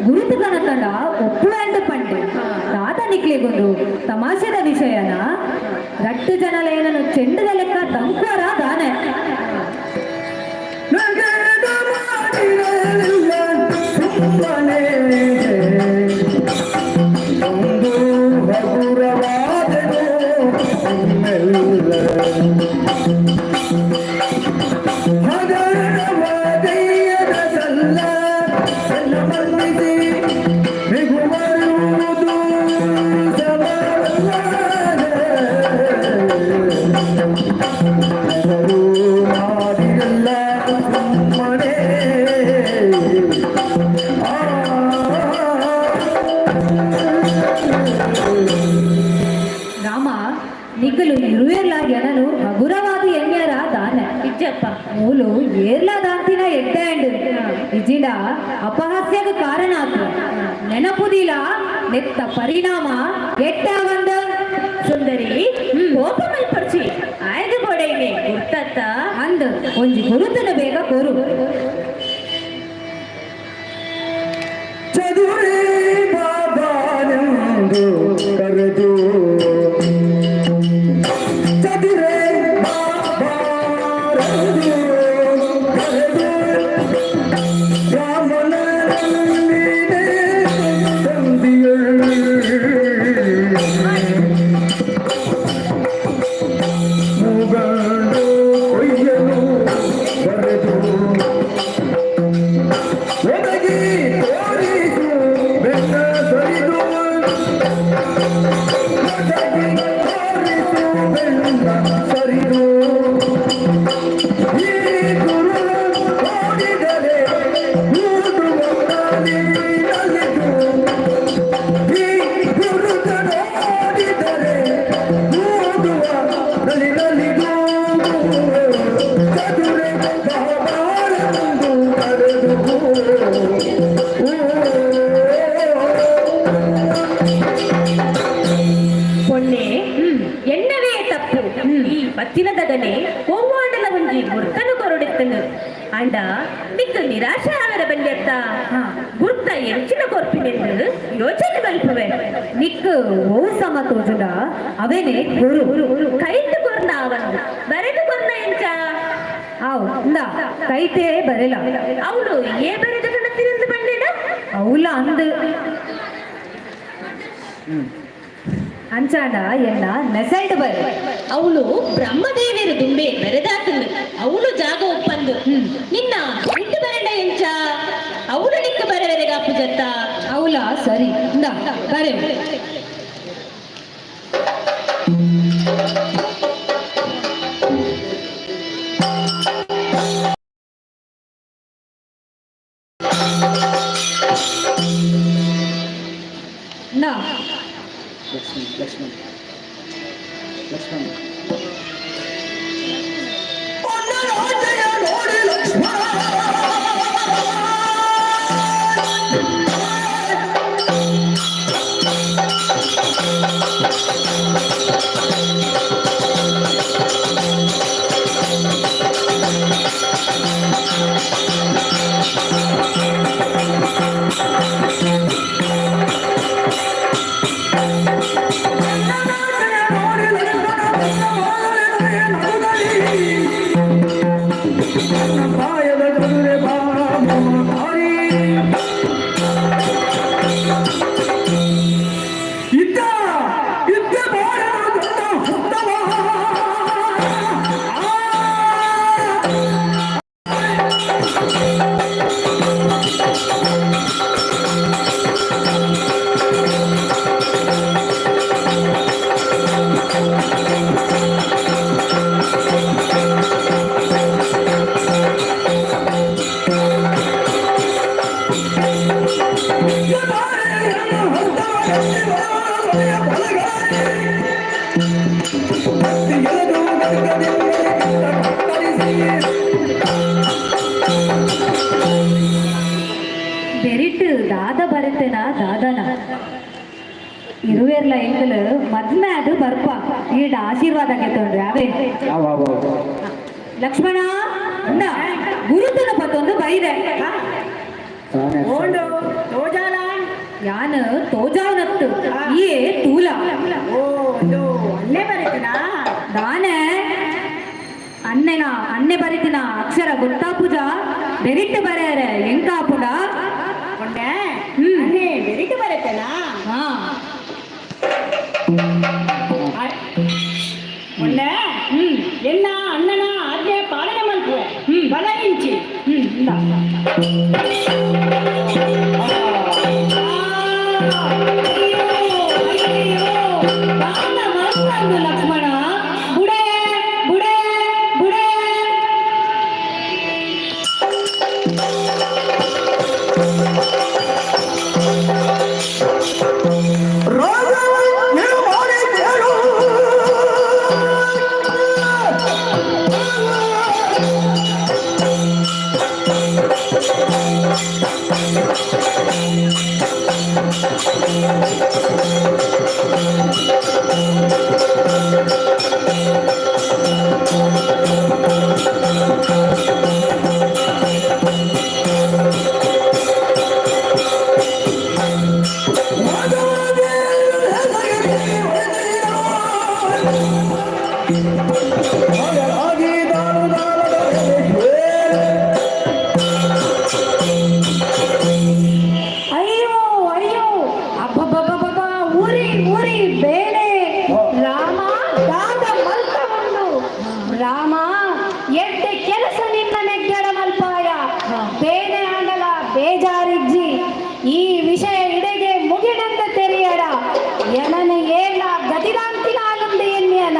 ಗುರುತು ಕನಕಂಡ ಒಪ್ಪುಳ ಪಂಡೆ ತಾತ ನಿಕ್ಲಿಗೊಂದು ತಮಾಷೆದ ವಿಷಯನ ರಟ್ಟು ಜನಲೇನನು ಚೆಂಡದ ಲೆಕ್ಕ ತಂಕೋರ ದಾನೆ ನಗರದ ಸುಮ್ಮನೆ ಒಂದು ಹಗುರವಾದನು ಮೆಲ್ಲ ಹಗರವಾದಯ್ಯದ ಸಲ್ಲ ಸಲ್ಲ ಮನ್ನಿಸಿ ಮಿಗುವರುವುದು ಸಮವಲ್ಲರು ಮಾಡಿರಲ್ಲ ಸುಮ್ಮನೆ ರಾಮ ನಿಕ್ಕಲು ಇರುವೆಲ್ಲ ಎನಲು ಹಗುರವಾದ ಎಣ್ಯರ ದಾನ ಇಜ್ಜಪ್ಪ ಮೂಲು ಏರ್ಲ ದಾಂತಿನ ಎಡ್ಡಂಡು ಇಜಿಂಡ ಅಪಹಾಸ್ಯಗ ಕಾರಣ ಆತು ನೆನಪುದಿಲ್ಲ ನೆತ್ತ ಪರಿಣಾಮ ಎಟ್ಟ ಬಂದ ಸುಂದರಿ ಕೋಪ ಮಲ್ಪರ್ಚಿ ಆಯ್ದು ಬೋಡೈನೆ ಗುರ್ತತ್ತ ಅಂದ್ ಒಂಜಿ ಗುರುತನ ಬೇಗ ಕೋರು ಚದುರೇ ಬಾಬಾನೆಂದು ಕರೆದು ಚದುರೇ ಬಾಬಾರೆಂದು ಕರೆದು ರಾಮನ ನೀನೇ ತಂದಿಯಳು ಮೂಗಂಡು ಕೊಯ್ಯಲು ಬರೆದು ಒದಗಿ ತೋರಿಸು ಬೆನ್ನ ಸರಿದು ಒದಗಿ ತೋರಿಸು ಬೆನ್ನ ಸರಿದು ಈ ಗುರು ನೋಡಿದರೆ ಊದುವ ನಲಿದು ಈ ಗುರುತ ನೋಡಿದರೆ ಊದುವ ನಲಿದು ಚದುರೆ ಬಾಬಾರೆಂದು ಕರೆದು ಪೊಣ್ಣೆ ಎಣ್ಣವೇ ತಪ್ಪು ಈ ಬತ್ತಿನದಗನೆ ಕೋವಾಂಡಲ ಒಂಜಿ ಗುರ್ತನು ಕೊರಡಿತ್ತನು ಅಂಡ ನಿಕ್ಕ ನಿರಾಶೆ ಅವರ ಬಂದೆತ್ತ ಗುರ್ತ ಎಂಚಿನ ಕೊರ್ಪಿನೆಂದು ಯೋಚನೆ ಮಲ್ಪುವೆ ನಿಕ್ ಓ ಸಮ ತೋಜುಂಡ ಅವೇನೆ ಗುರು ಕೈಟ್ಟು ಕೊರ್ನ ಅವನು ಬರೆದು ಕೊರ್ನ ಎಂಚ ಅವ್ ಇಂದ ಕೈತೇ ಬರಲ ಅವನು ಏ ಬರೆದು ಕಣತಿರಂದು ಬಂದೇನ ಅವಳ ಅಂದ್ ಅಂಚಾಂಡ ಎನ್ನ ನೆಸೆಂಟ್ ಬರ ಅವಳು ಬ್ರಹ್ಮದೇವಿಯರು ದುಂಬೆ ಬೆರೆದಾತನು ಅವಳು ಜಾಗ ಒಪ್ಪಂದು ನಿನ್ನ ಬಿಟ್ಟು ಬರണ്ട ಎಂಚ ಅವಳು ನಿಕ್ಕ ಬರವೆರೆಗಾಪು ಜತ್ತ ಅವಳ ಸರಿ ಇಂದ ಬರೆ ನಾ ರಾಜಯ ನೋಡಿ ಲಕ್ಷ್ಮಣ ಪಾಯದ ಚದುರೆ ಬಾರಿ ಇದ್ದ ಇದ್ದ ಬಾಳದ ಹಸ್ತವ ಬೆರಿಟ್ಟು ದಾದ ಬರುತ್ತೇನ ದಾದನ ಇರುವೆರ್ಲ ಎಂಕಲ್ ಮದ್ಮೆ ಅದು ಬರ್ಪ ಈಡ ಆಶೀರ್ವಾದ ಗೆತ್ತೊಂಡ್ರಿ ಅವೇ ಲಕ್ಷ್ಮಣ ಇಂದ ಗುರುತನ ಪತ್ತೊಂದು ಬೈದೆ ಓಂಡು ತೋಜಾಲ ಯಾನ್ ತೋಜಾವನತ್ತು ಈ ತೂಲ ಓ ಒಂದು ಅಲ್ಲೇ ಬರೀತೀನಾ ನಾನೇ ಅನ್ನೆ ಬರೀತಿನ ಅಕ್ಷರ ಗೊತ್ತಾ ಪೂಜಾ ಬೆರಿಟ್ಟು ಬರೆಯರೆ ಎಂಕಾಪುಡ ಲಕ್ಷ್ಮಣ ಬುಡೇ ಬುಡೇ ಬುಡೇ ರಾಜ ಮಾಡಿ ಕೇಳು ಅಯ್ಯೋ ಅಯ್ಯೋ ಅಬ್ಬಬ್ಬಬ್ಬಬ್ಬ ಊರಿ ಊರಿ ಬೇಳೆ ರಾಮ ದಾದ ಮಲ್ಪವನ್ನು ರಾಮ ಎಡ್ಡೆ ಕೆಲಸ ನಿನ್ನ ನೆಗ್ಗಡ ಮಲ್ಪಾಯ ಬೇನೆ ಆಂಡಲ ಬೇಜಾರಿಜ್ಜಿ ಈ ವಿಷಯ ಇಡೆಗೆ ಮುಗಿಡಂತ ತೆರೆಯಡ ಎನನು ಏಲ ಗದಿರಾಂತಿನ ಆನಂದ ಎನ್ನಿಯನ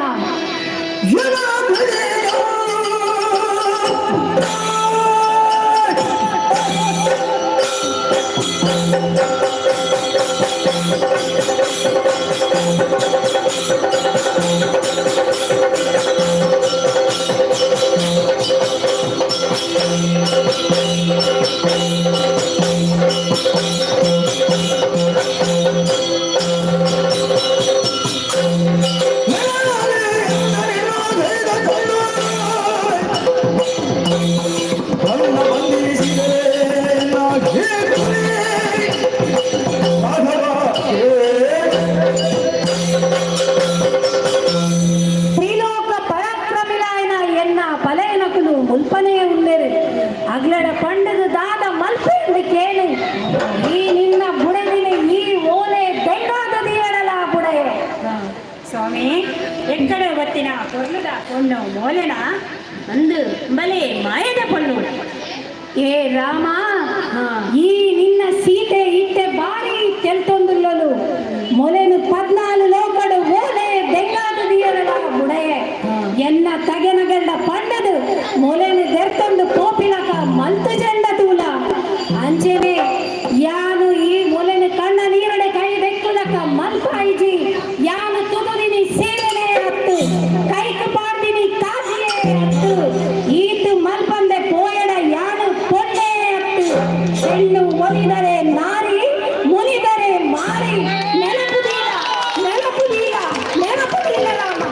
ತ್ರಿಲೋಕ ಪರಾಕ್ರಮಿಲಾಯನ ಎನ್ನ ಪಲಯನಕುಲು ಮುಲ್ಪನೇ ಉಲ್ಲೆರು ಅಗ್ಲಡ ಪಂಡದು ದಾದ ಮಲ್ಪೆ ಎಂದು ಕೇಳು ಈ ನಿನ್ನ ಬುಡದಿನ ಈ ಓಲೆ ಬೆಂಗಾದದಿ ಎಡಲ ಬುಡಯೆ ಸ್ವಾಮಿ ಎಕ್ಕಡೆ ಒತ್ತಿನ ಕೊರ್ಲದ ಪೊಣ್ಣು ಮೋಲೆನ ಅಂದು ಬಲೆ ಮಾಯದ ಪೊಣ್ಣು ಏ ರಾಮ ಈ ನಿನ್ನ ಸೀತೆ ಇಟ್ಟೆ ಬಾರಿ ತೆಲ್ತೊಂದುಲ್ಲಲು ಮೊಲೆನು 14 ಲೋಕಡು ಓಲೆ ಬೆಂಗಾದದಿ ಎಡಲ ಬುಡಯೆ ಎನ್ನ ತಗೆನಗಂಡ ಪಂಡದು ಮೊಲೆನು ದೆರ್ತೊಂದು ಕೋಪಿಲಕ ಮಲ್ತು ಜಂಡ ತೂಲ ಅಂಚೆನೆ ಯಾನು ಈ ಮೊಲೆನು ಕಣ್ಣ ನೀರಡೆ ಕೈ ಬೆಕ್ಕುಲಕ ಮಲ್ಪಾಯಿಜಿ ಯಾನು ತುದುದಿನಿ ಸೇರನೆ ಹತ್ತು ಕೈಕು ಪಾಡ್ದಿನಿ ಕಾಸಿಯೇ ಹತ್ತು ಈತು ಮಲ್ಪಂದೆ ಪೋಯಡ ಯಾನು ಪೊಣ್ಣೆ ಹತ್ತು ಹೆಣ್ಣು ಒಲಿದರೆ ನಾರಿ ಮುನಿದರೆ ಮಾರಿ ನೆನಪುದೀಲ ನೆನಪುದೀಲ ನೆನಪುದೀಲ ರಾಮ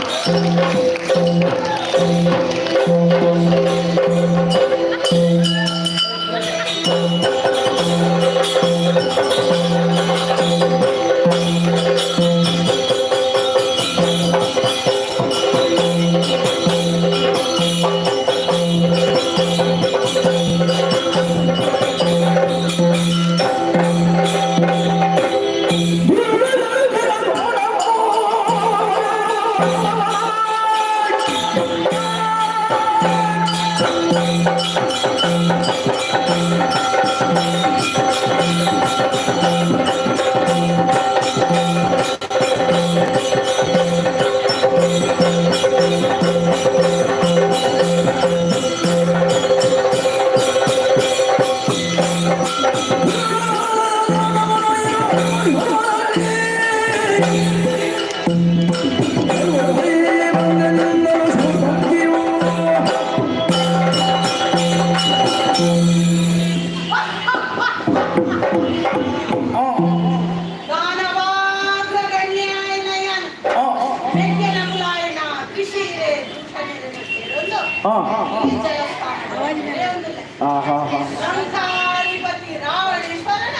ಲಂಕಾಧಿಪತಿ ರಾವಣೇಶ್ವರನ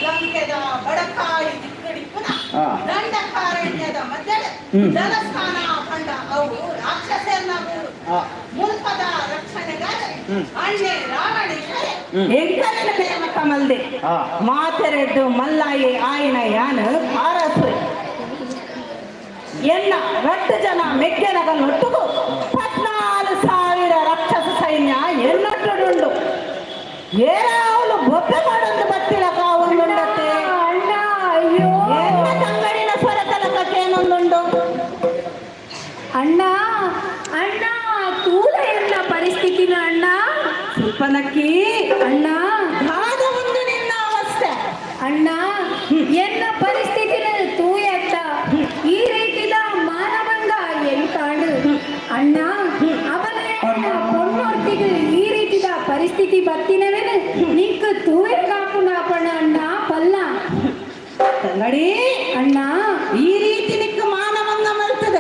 ಲಂಕೆದ ಬಡಕಾಯಿ ದಿಕ್ಕಡಿಪ್ಪುನ ದಂಡಕಾರಣ್ಯದ ಮಧ್ಯದ ಜಲಸ್ಥಾನ ಕಂಡ ಅವು ರಾಕ್ಷಸರನ್ನ ಮುಲ್ಪದ ರಕ್ಷಣೆಗಾದರೆ ಅಣ್ಣೆ ರಾವಣೇಶ್ವರ ಎಂಕಲಿನ ನೇಮಕ ಮಲ್ದೆ ಮಾತೆರೆದ್ದು ಮಲ್ಲಾಯಿ ಆಯಿನ ಯಾನ ಪಾರಸುರಿ ಎನ್ನ ರಟ್ಟು ಜನ ಮೆಕ್ಕೆನಗಲ್ ಒಟ್ಟುಗು 14,000 ರಾಕ್ಷಸ ಸೈನ್ಯ ಅವಳು ಬೊಬ್ಬೆ ಮಾಡೋದು ಬತ್ತಿಲಕ ಒಂದುಂಡತ್ತೆ ಅಣ್ಣ ಅಯ್ಯೋ ಎನ್ನ ತಂಗಡಿನ ಸ್ವರತಲಕೇನೊಂದುಂಡು ಅಣ್ಣ ಅಣ್ಣ ತೂಲ ಎಲ್ಲ ಪರಿಸ್ಥಿತಿನ ಅಣ್ಣ ಸುಲ್ಪನಕ್ಕಿ ಅಣ್ಣ ಆದ ಒಂದು ನಿನ್ನ ಅವಸ್ಥೆ ಅಣ್ಣ ಎನ್ನ ಪರಿಸ್ಥಿತಿನ ತೂಯತ್ತ ಈ ರೀತಿದ ಮಾನವಂಗ ಎಂತಾಡು ಅಣ್ಣ ಅವನ பொண்ணொருத்திக்கு ಈ ರೀತಿದ ಪರಿಸ್ಥಿತಿ ಬತ್ತಿನವೇನು ನಿಂಕ ತೂಯಗಾಪುನಾಪಣ ಅಣ್ಣ ಪಲ್ಲ ತಂಗಡಿ ಅಣ್ಣ ಈ ರೀತಿ ನಿಕ್ಕ ಮಾನವಂಗ ಮಲ್ತದ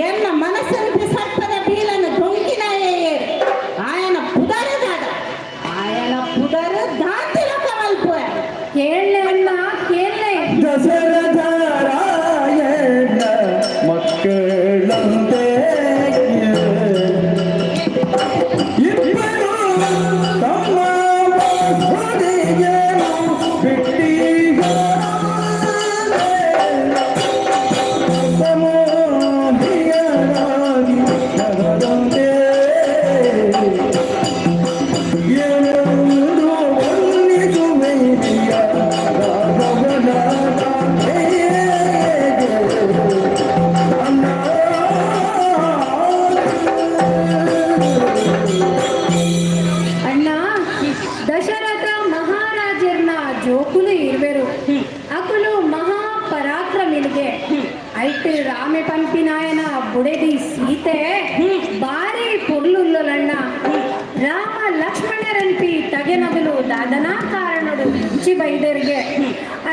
ಎನ್ನ ಮನಸ್ಸಲ್ಲಿ ಸರ್ಪದ ಬೀಲನ್ನು ಡೊಂಕಿನಾಯೇ ಆಯನ ಪುದರದಾದ ಆಯನ ಪುದರ ದಾಂತಿಲಕ ಮಲ್ಪ ಕೇಳಲೆ ಅಣ್ಣ ಕೇಳಲೆ ದಶರಥ ರಾಯಣ್ಣ ಮಕ್ಕಳಂತೆ ಇಬ್ಬರು ತಮ್ಮ ಹೊಡೆಯನು ಬಿಟ್ಟಿಗ ಸಮೋಹಿಯನಾಗಿ ನಗದಂತೆ ಏನೆಂದು ವರ್ಣಿಸುವೆನೆಯ ರಾಘವನ ಅಣ್ಣ ದಶರಥ ಮಹಾರಾಜರ್ನ ಜೋಕುಲು ಇರುವೆರು ಅಕುಲು ಮಹಾಪರಾಕ್ರಮಿನಿಗೆ ಐಟ್ ರಾಮೆ ಪಂಪಿನಾಯನ ಬುಡೆದಿ ಸೀತೆ ಬಾರಿ ಪೊರ್ಲುಲ್ಲೊಲಣ್ಣ ರಾಮ ಲಕ್ಷ್ಮಣರಂಪಿ ತಗೆನಗಲು ದಾದನಾ ಕಾರಣಡು ಮುಂಚಿ ಬೈದರಿಗೆ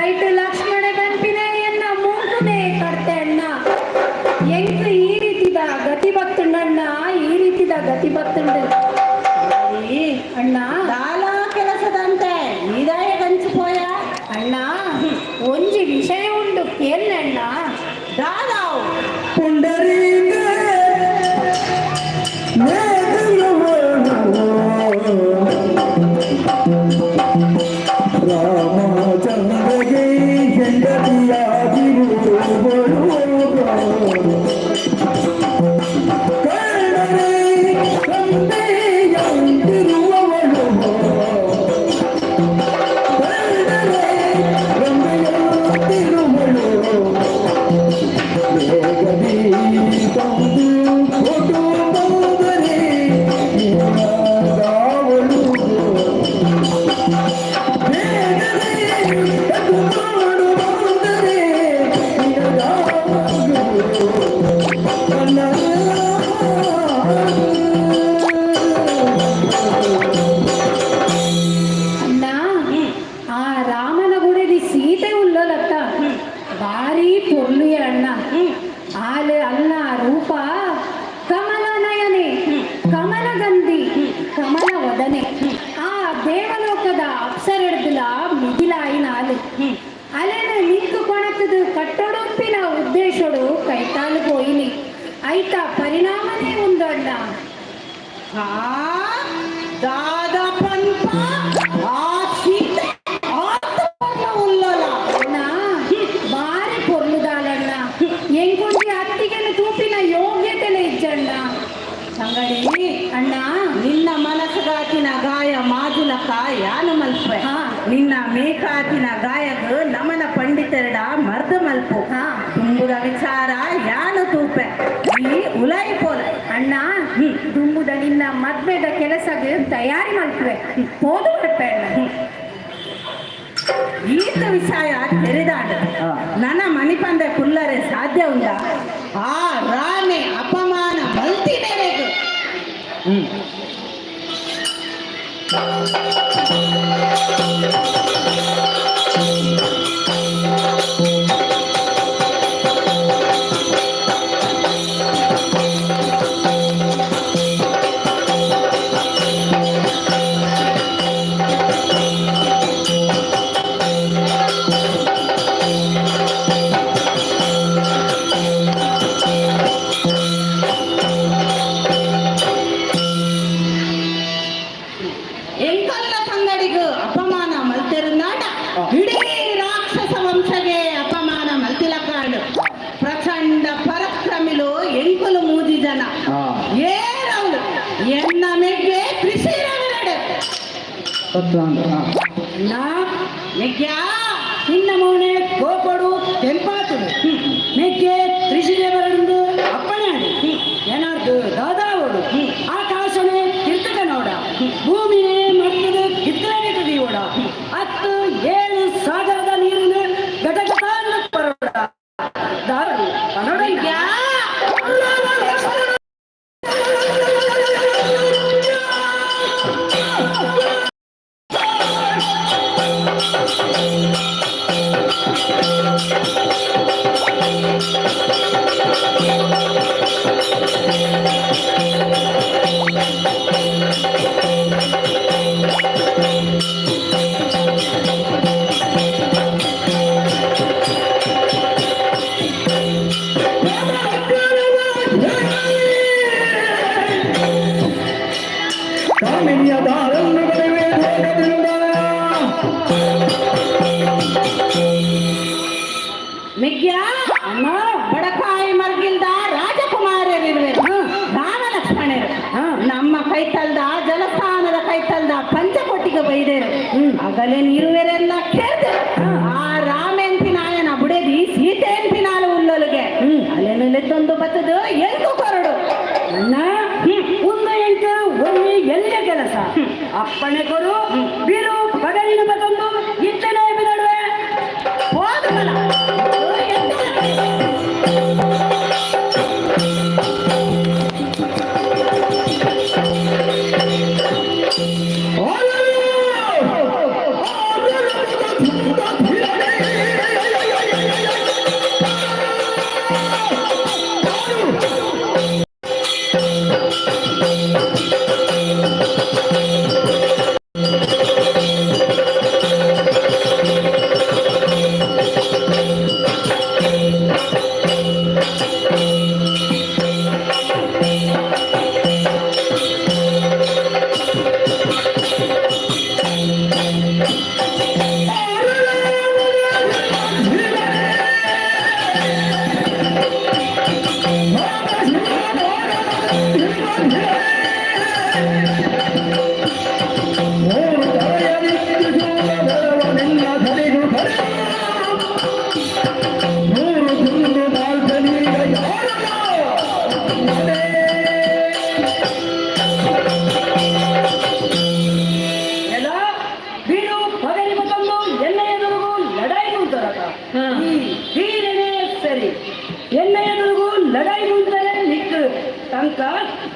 ಐಟ್ ಲಕ್ಷ್ಮಣ ಪಂಪಿನೇ ಎನ್ನ ಮೂರ್ಖನೇ ಕರ್ತೆ ಅಣ್ಣ ಎಂಕ್ ಈ ರೀತಿದ ಗತಿ ಭಕ್ತುಂಡಣ್ಣ ಈ ರೀತಿದ ಗತಿ ಭಕ್ತುಂಡು ಅಣ್ಣ ದಾಲ ಕೆಲಸದಂತೆ ಇದಾಯ ಗಂಚಿಪೋಯ ಅಣ್ಣ ಒಂಜಿ ವಿಷಯ ಉಂಡು ಕೇಳಣ್ಣ ದಾದಾವು ಪುಂಡರೀಕ ರಾಮಚಂದ್ರಗೆ ಹೆಂಡತಿಯಾಗಿರುವವರು ಕರ್ಣನೇ ತಂದೆಯಂತಿರುವವಳು ಕರ್ಣನೇ ರಂಭೆಯಂತಿರುವಳು ವೇಗದಿ ತಂದು ಕೊಡು ಬಂದರೆ ನಿನ್ನದಾವಳು ವೇಗದಿ ತಗು ಮಾಡು ಬಂದರೆ ನಿನ್ನದಾವಳು ಅಣ್ಣ ಆ ರಾಮನ ಗುಡಿದಿ ಸೀತೆ ಉಲ್ಲಲತ್ತ ಭಾರಿ ಪೊರ್ಲುಯ ಅಣ್ಣ ಆಲೆ ಅಲ್ಲ ರೂಪ ಕಮಲ ನಯನೆ ಕಮಲಗಂಧಿ ಕಮಲ ವದನೆ ಆ ದೇವಲೋಕದ ಅಪ್ಸರೆಡ್ದುಲ ಮಿಗಿಲಾಯಿನ ಆಲು ಅಲೆನ ನಿಕ್ಕು ಕೊಣಕದು ಕಟ್ಟೊಡೊಂಪಿನ ಉದ್ದೇಶಡು ಕೈತಾಲು ಪೋಯಿನಿ ಐತ ಪರಿಣಾಮನೇ ಉಂಡು ಅಣ್ಣ ದಾದ ಪಂಪ ಆ ಸೀತೆ ಉಲ್ಲಲ ಅಣ್ಣ ಬಾರಿ ಪೊರ್ಲುದಾಲಣ್ಣ ಎಂಕೊಂಡಿ ಅತ್ತಿಗೆನ ತೂಪಿನ ಯೋಗ್ಯತೆಲೆ ಇಜ್ಜಣ್ಣ ಸಂಗಡಿ ಅಣ್ಣ ನಿನ್ನ ಮನಸ್ಸುಗಾತಿನ ಗಾಯ ಮಾಜುಲಕ ಯಾನು ಮಲ್ಪೆ ಹಾ. ನಿನ್ನ ಮೇಕಾತಿನ ಗಾಯಗ ನಮನ ಪಂಡಿತರಡ ಮರ್ದ ಮಲ್ಪು ತುಂಬುದ ವಿಚಾರ ಯಾನು ತೂಪೆ ಈ ಉಲಾಯಿ ಪೋಲ ಅಣ್ಣ ದುಂಬುದ ನಿನ್ನ ಮದ್ವೆದ ಕೆಲಸಗೆ ತಯಾರಿ ಮಾಡ್ತವೆ ಹೋದು ಬರ್ಪೆ ಅಣ್ಣ ಈತ ವಿಷಯ ತೆರೆದಾಡ ನನ್ನ ಮಣಿಪಂದೆ ಕುಲ್ಲರೆ ಸಾಧ್ಯ ಉಂಡ ಆ ರಾಮೆ ಅಪಮಾನ ಮಲ್ತಿನೇ ಬೇಕು ಎಂಕಲ್ಲ ತಂಗಡಿಗೂ ಅಪಮಾನ ಮಲ್ತಿರುನಾಡ ಇಡೀ ರಾಕ್ಷಸ ವಂಶಗೆ ಅಪಮಾನ ಮಲ್ತಿಲಕಾಡು ಪ್ರಚಂಡ ಪರಕ್ರಮಿಲು ಎಂಕುಲು ಮೂಜಿ ಜನ ಏರವಳು ಎನ್ನ ಮೆಗ್ಗೆ ಕೃಷಿ ರವಿನಡೆ ನಿನ್ನ ಮೌನೆ ಗೋಪಡು ತೆಂಪಾತುಡು ಮೆಕ್ಕೆ ಕೃಷಿದೇವರಂದು ಅಪ್ಪಣೆ ಏನಾರ್ದು ದಾದಾವಡು ಆಕಾಶನೇ ತಿರ್ತಕ ನೋಡ ಭೂಮಿಯೇ ಮರ್ತದ ಕಿತ್ತನೆ ಕದಿಯೋಡ 7 ಸಾಗರದ ನೀರಿನ ಘಟಕತಾಂಡ ಪರೋಡ ದಾರು ಕನ್ನಡ ಕಾಮಿನಿಯ ದಾರನ್ನುಗಳಿವೆ ಭೋಗದಿಂದ ಮಿಗ್ಯ ಅಣ್ಣ ಬಡಕಾಯಿ ಮರ್ಗಿಲ್ದ ರಾಜಕುಮಾರರಿರುವೆನು ರಾಮ ಲಕ್ಷ್ಮಣರು ನಮ್ಮ ಕೈತಲ್ದ ಜಲಸ್ಥಾನದ ಕೈತಲ್ದ ಪಂಚಕೋಟಿಗೆ ಬೈದೇರು ಆಗಲೇ ನೀರುವೆರೆಲ್ಲ ಕೇಳ್ದೆ ಆ ರಾಮೆಂತಿನಾಯನ ಬುಡೆದಿ ಸೀತೆ ಎಂತಿನಾಳು ಉಲ್ಲೊಲಿಗೆ ಅಲೆನುಲೆತ್ತೊಂದು ಬತ್ತದು ಎಂಟು ಕೊರಡು ಅಣ್ಣ ಒಂದು ಎಂಟು ಒಮ್ಮೆ ಎಲ್ಲ ಕೆಲಸ ಅಪ್ಪಣೆ ಕೊಡು ಬಿರು ಬಗಲಿನ ಬತೊಂದು ಇತ್ತನೇ ಬಿಡುವೆ ಹೋಗಮಲ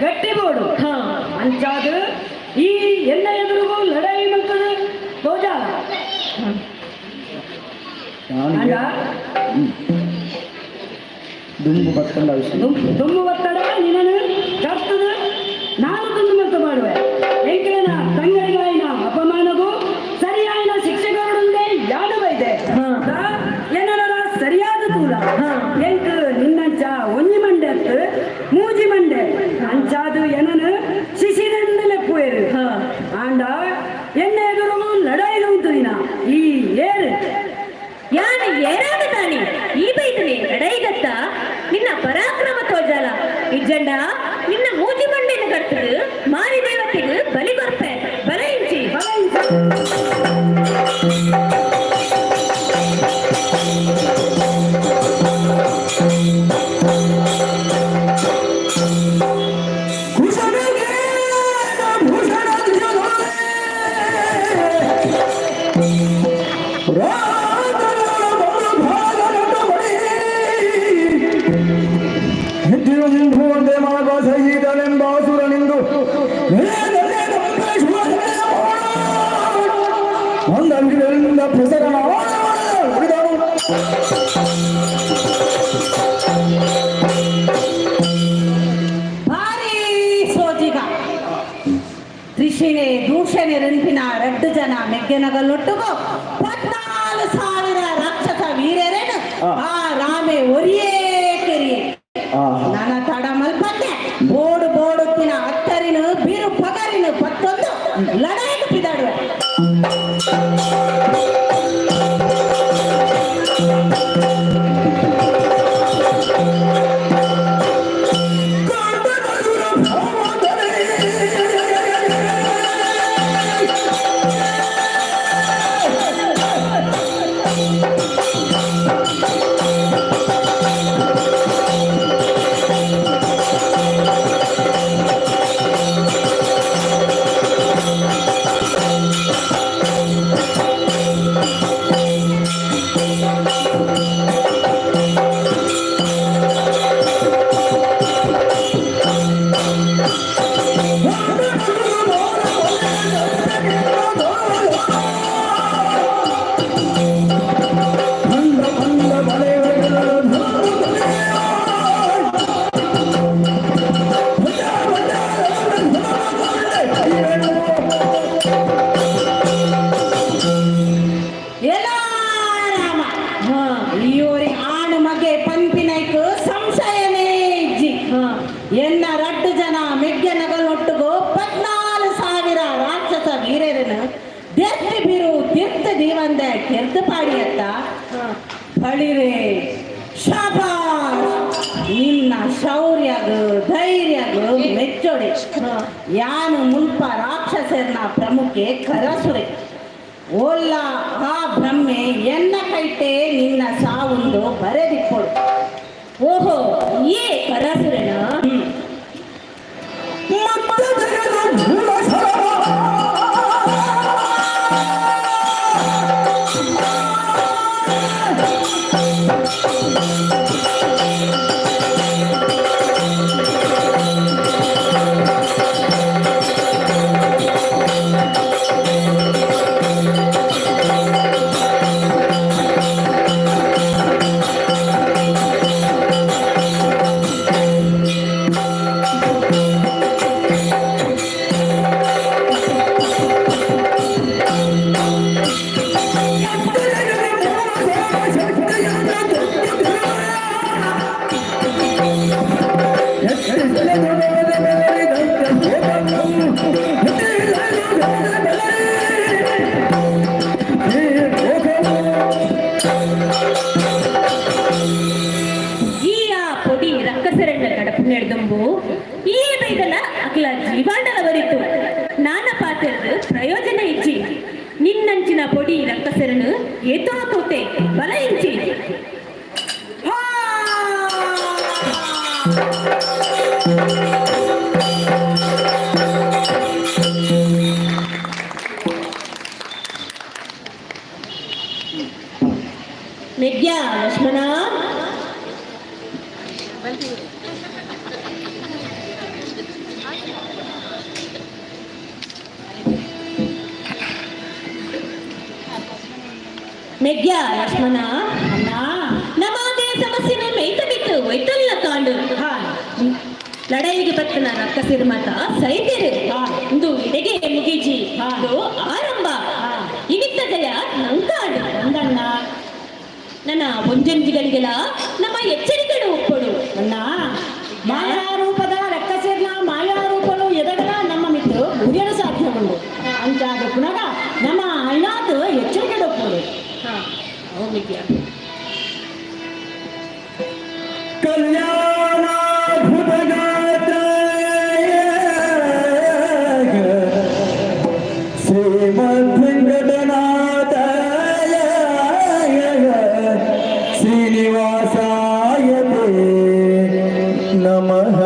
ಗಟ್ಟಿ ಬೋಡು ಅಂಚಾದ ಈ ಎಲ್ಲ ಎದುರಿಗೂ ಲಡಾಯಿ ಮಂತದ ತೋಜಾಲ ದುಂಬು ಒತ್ತಡ ನಿನ್ನನ್ನು ಕರ್ತದ ನಾನು ದುಂದು ಮತ್ತು ಮಾಡುವೆ ಎಂಕಲನ ತಂಗಳಿಗಾಯಿನ ಅಪಮಾನಗೂ ಸರಿಯಾಯಿನ ಶಿಕ್ಷೆಗಳೊಂದೇ ಯಾದವೈದೆ ಏನರ ಸರಿಯಾದ ತೂಲ ಎಂಕ ನಿನ್ನಂಚ ಒಂಜಿ ಮಂಡೆ ಮೂಜಿ ಮಂಡೆ ಅಂಚಾದು ಏನನು ಶಿಶಿನೆಂದಲೇ ಪೋಯರು ಆಂಡ ಎಣ್ಣೆ ಎದುರು ಲಡಾಯಿ ಉಂಟುದಿನ ಈ ಏರು ಯಾನು ಏನಾದ ತಾನಿ ಈ ಬೈತನೆ ಲಡೈಗತ್ತ ನಿನ್ನ ಪರಾಕ್ರಮ ತೋಜಾಲ ಇಜ್ಜಂಡ ನಿನ್ನ ಮೂಜಿ ಮಂಡೆನ ಕರ್ತದು ಮಾರಿ ದೇವತೆಗೆ ಬಲಿ ಬರ್ಪೆ ಬಲ ಇಂಚಿ ಒಂದೇ ಮಾರ್ಗ ಸಹಿತನೆಂಬಾಸುರನಿಂದು ಒಂದಂಗಿನಿಂದ ಪುಸ್ತಕನ ಭಾರಿ ಸೋಜಿಗ ತ್ರಿಶಿಣೆ ದೂಷಣೆ ರೆಂಪಿನ 2 ಜನ ಮೆಗ್ಗೆನಗಲೊಟ್ಟುಗೋ 14,000 ರಾಕ್ಷಸ ವೀರರೇನು ಆ ರಾಮೆ ಒರಿಯೇ ಕೆರಿಯೇ ನನ್ನ ತಡ ಮಲ್ಪತ್ತೆ ಬೋಡು ಬೋಡುತ್ತಿನ ಹತ್ತರಿನ ಬೀರು ಪಗರಿನ ಪತ್ತೊಂದು ಲಡಾಯಿಗೆ ಬಿದ್ದಾಡುವೆ ದೆತ್ತಿ ಬಿರು ತೀರ್ಥ ದೀವಂದ ಕೆರ್ತ ಪಾಡಿಯತ್ತ ಬಳಿರೆ ಶಾಬಾಷ್ ನಿನ್ನ ಶೌರ್ಯಗ ಧೈರ್ಯಗ ಮೆಚ್ಚೋಡೆ ಯಾನು ಮುಲ್ಪ ರಾಕ್ಷಸರ್ನ ಪ್ರಮುಖೆ ಕರಸುರೆ ಓಲ್ಲ ಆ ಬ್ರಹ್ಮೆ ಎನ್ನ ಕೈಟೆ ನಿನ್ನ ಸಾವುಂದು ಬರೆದಿಕ್ಕೊಡು. ಓಹೋ ಏ ಕರಾಸುರನ ಮತ್ತೆ ತೆಗೆದು ಮೂಲ ಶರವ. ಈ ಆ ಪೊಡಿ ರಕ್ಕಸರಣ್ಣ ಕಡಪು ನಡೆದಂಬು ಈ ಬೈದಲ ಅಕ್ಲ ಜೀವಾಂಡಲ ಬರಿತು ನಾನ ಪಾತ್ರದ ಪ್ರಯೋಜನ ಇಚ್ಚಿ ನಿನ್ನಂಚಿನ ಪೊಡಿ ರಕ್ಕಸರನು ಏತೋ ಕೂತೆ ಬಲ ಇಂಚಿ ಮೆಗ್ಯ ಲಕ್ಷ್ಮಣ ಮೆಗ್ಯ ಲಕ್ಷ್ಮಣ ಅಣ್ಣ ನಮ್ಮದೇ ಸಮಸ್ಯೆನ ಮೇಯ್ತ ಬಿತ್ತು ಒಯ್ತಲ್ಲ ಕಾಂಡು ಲಡೈಗೆ ಬತ್ತನ ರಕ್ಕಸಿರ ಮಾತ ಸೈತಿರು ಇಂದು ಇಡೆಗೆ ಮುಗಿಜಿ ಅದು ಆರಂಭ ಇವಿತ್ತ ಜಯ ನಂಕಾಡು ಒಂದಣ್ಣ ನನ್ನ ಒಂಜಂಜಿಗಳಿಗೆಲ್ಲ ನಮ್ಮ ಎಚ್ಚರಿಕೆಗಳು ಒಪ್ಪಡು ಅಣ್ಣ ಮಾಯಾರೂಪದ ರಕ್ಕಸೇರ್ನ ಮಾಯಾರೂಪನು ಎದಗಲ ನಮ್ಮ ಮಿತ್ರ ಮುರಿಯಲು ಸಾಧ್ಯ ಉಂಟು ಅಂಚಾದ ಪುನಃ ನಮ್ಮ ಅಣ್ಣಾತ್ ಎಚ್ಚರಿಕೆ ಒಪ್ಪೋದು ಹೋಗಿದ್ಯಾ ಕಲ್ಯಾಣ ಶ್ರೀಮದ್ ವೆಂಕಟನಾಥ ಶ್ರೀನಿವಾಸಾಯ ನಮಃ.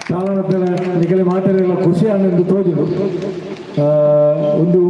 ಸಾಧಾರಣ ನಿಖಲೆ ಮಾತಾಡಿಲ್ಲ ಖುಷಿ ಅನ್ನೊಂದು ತೋಜುದು ಒಂದು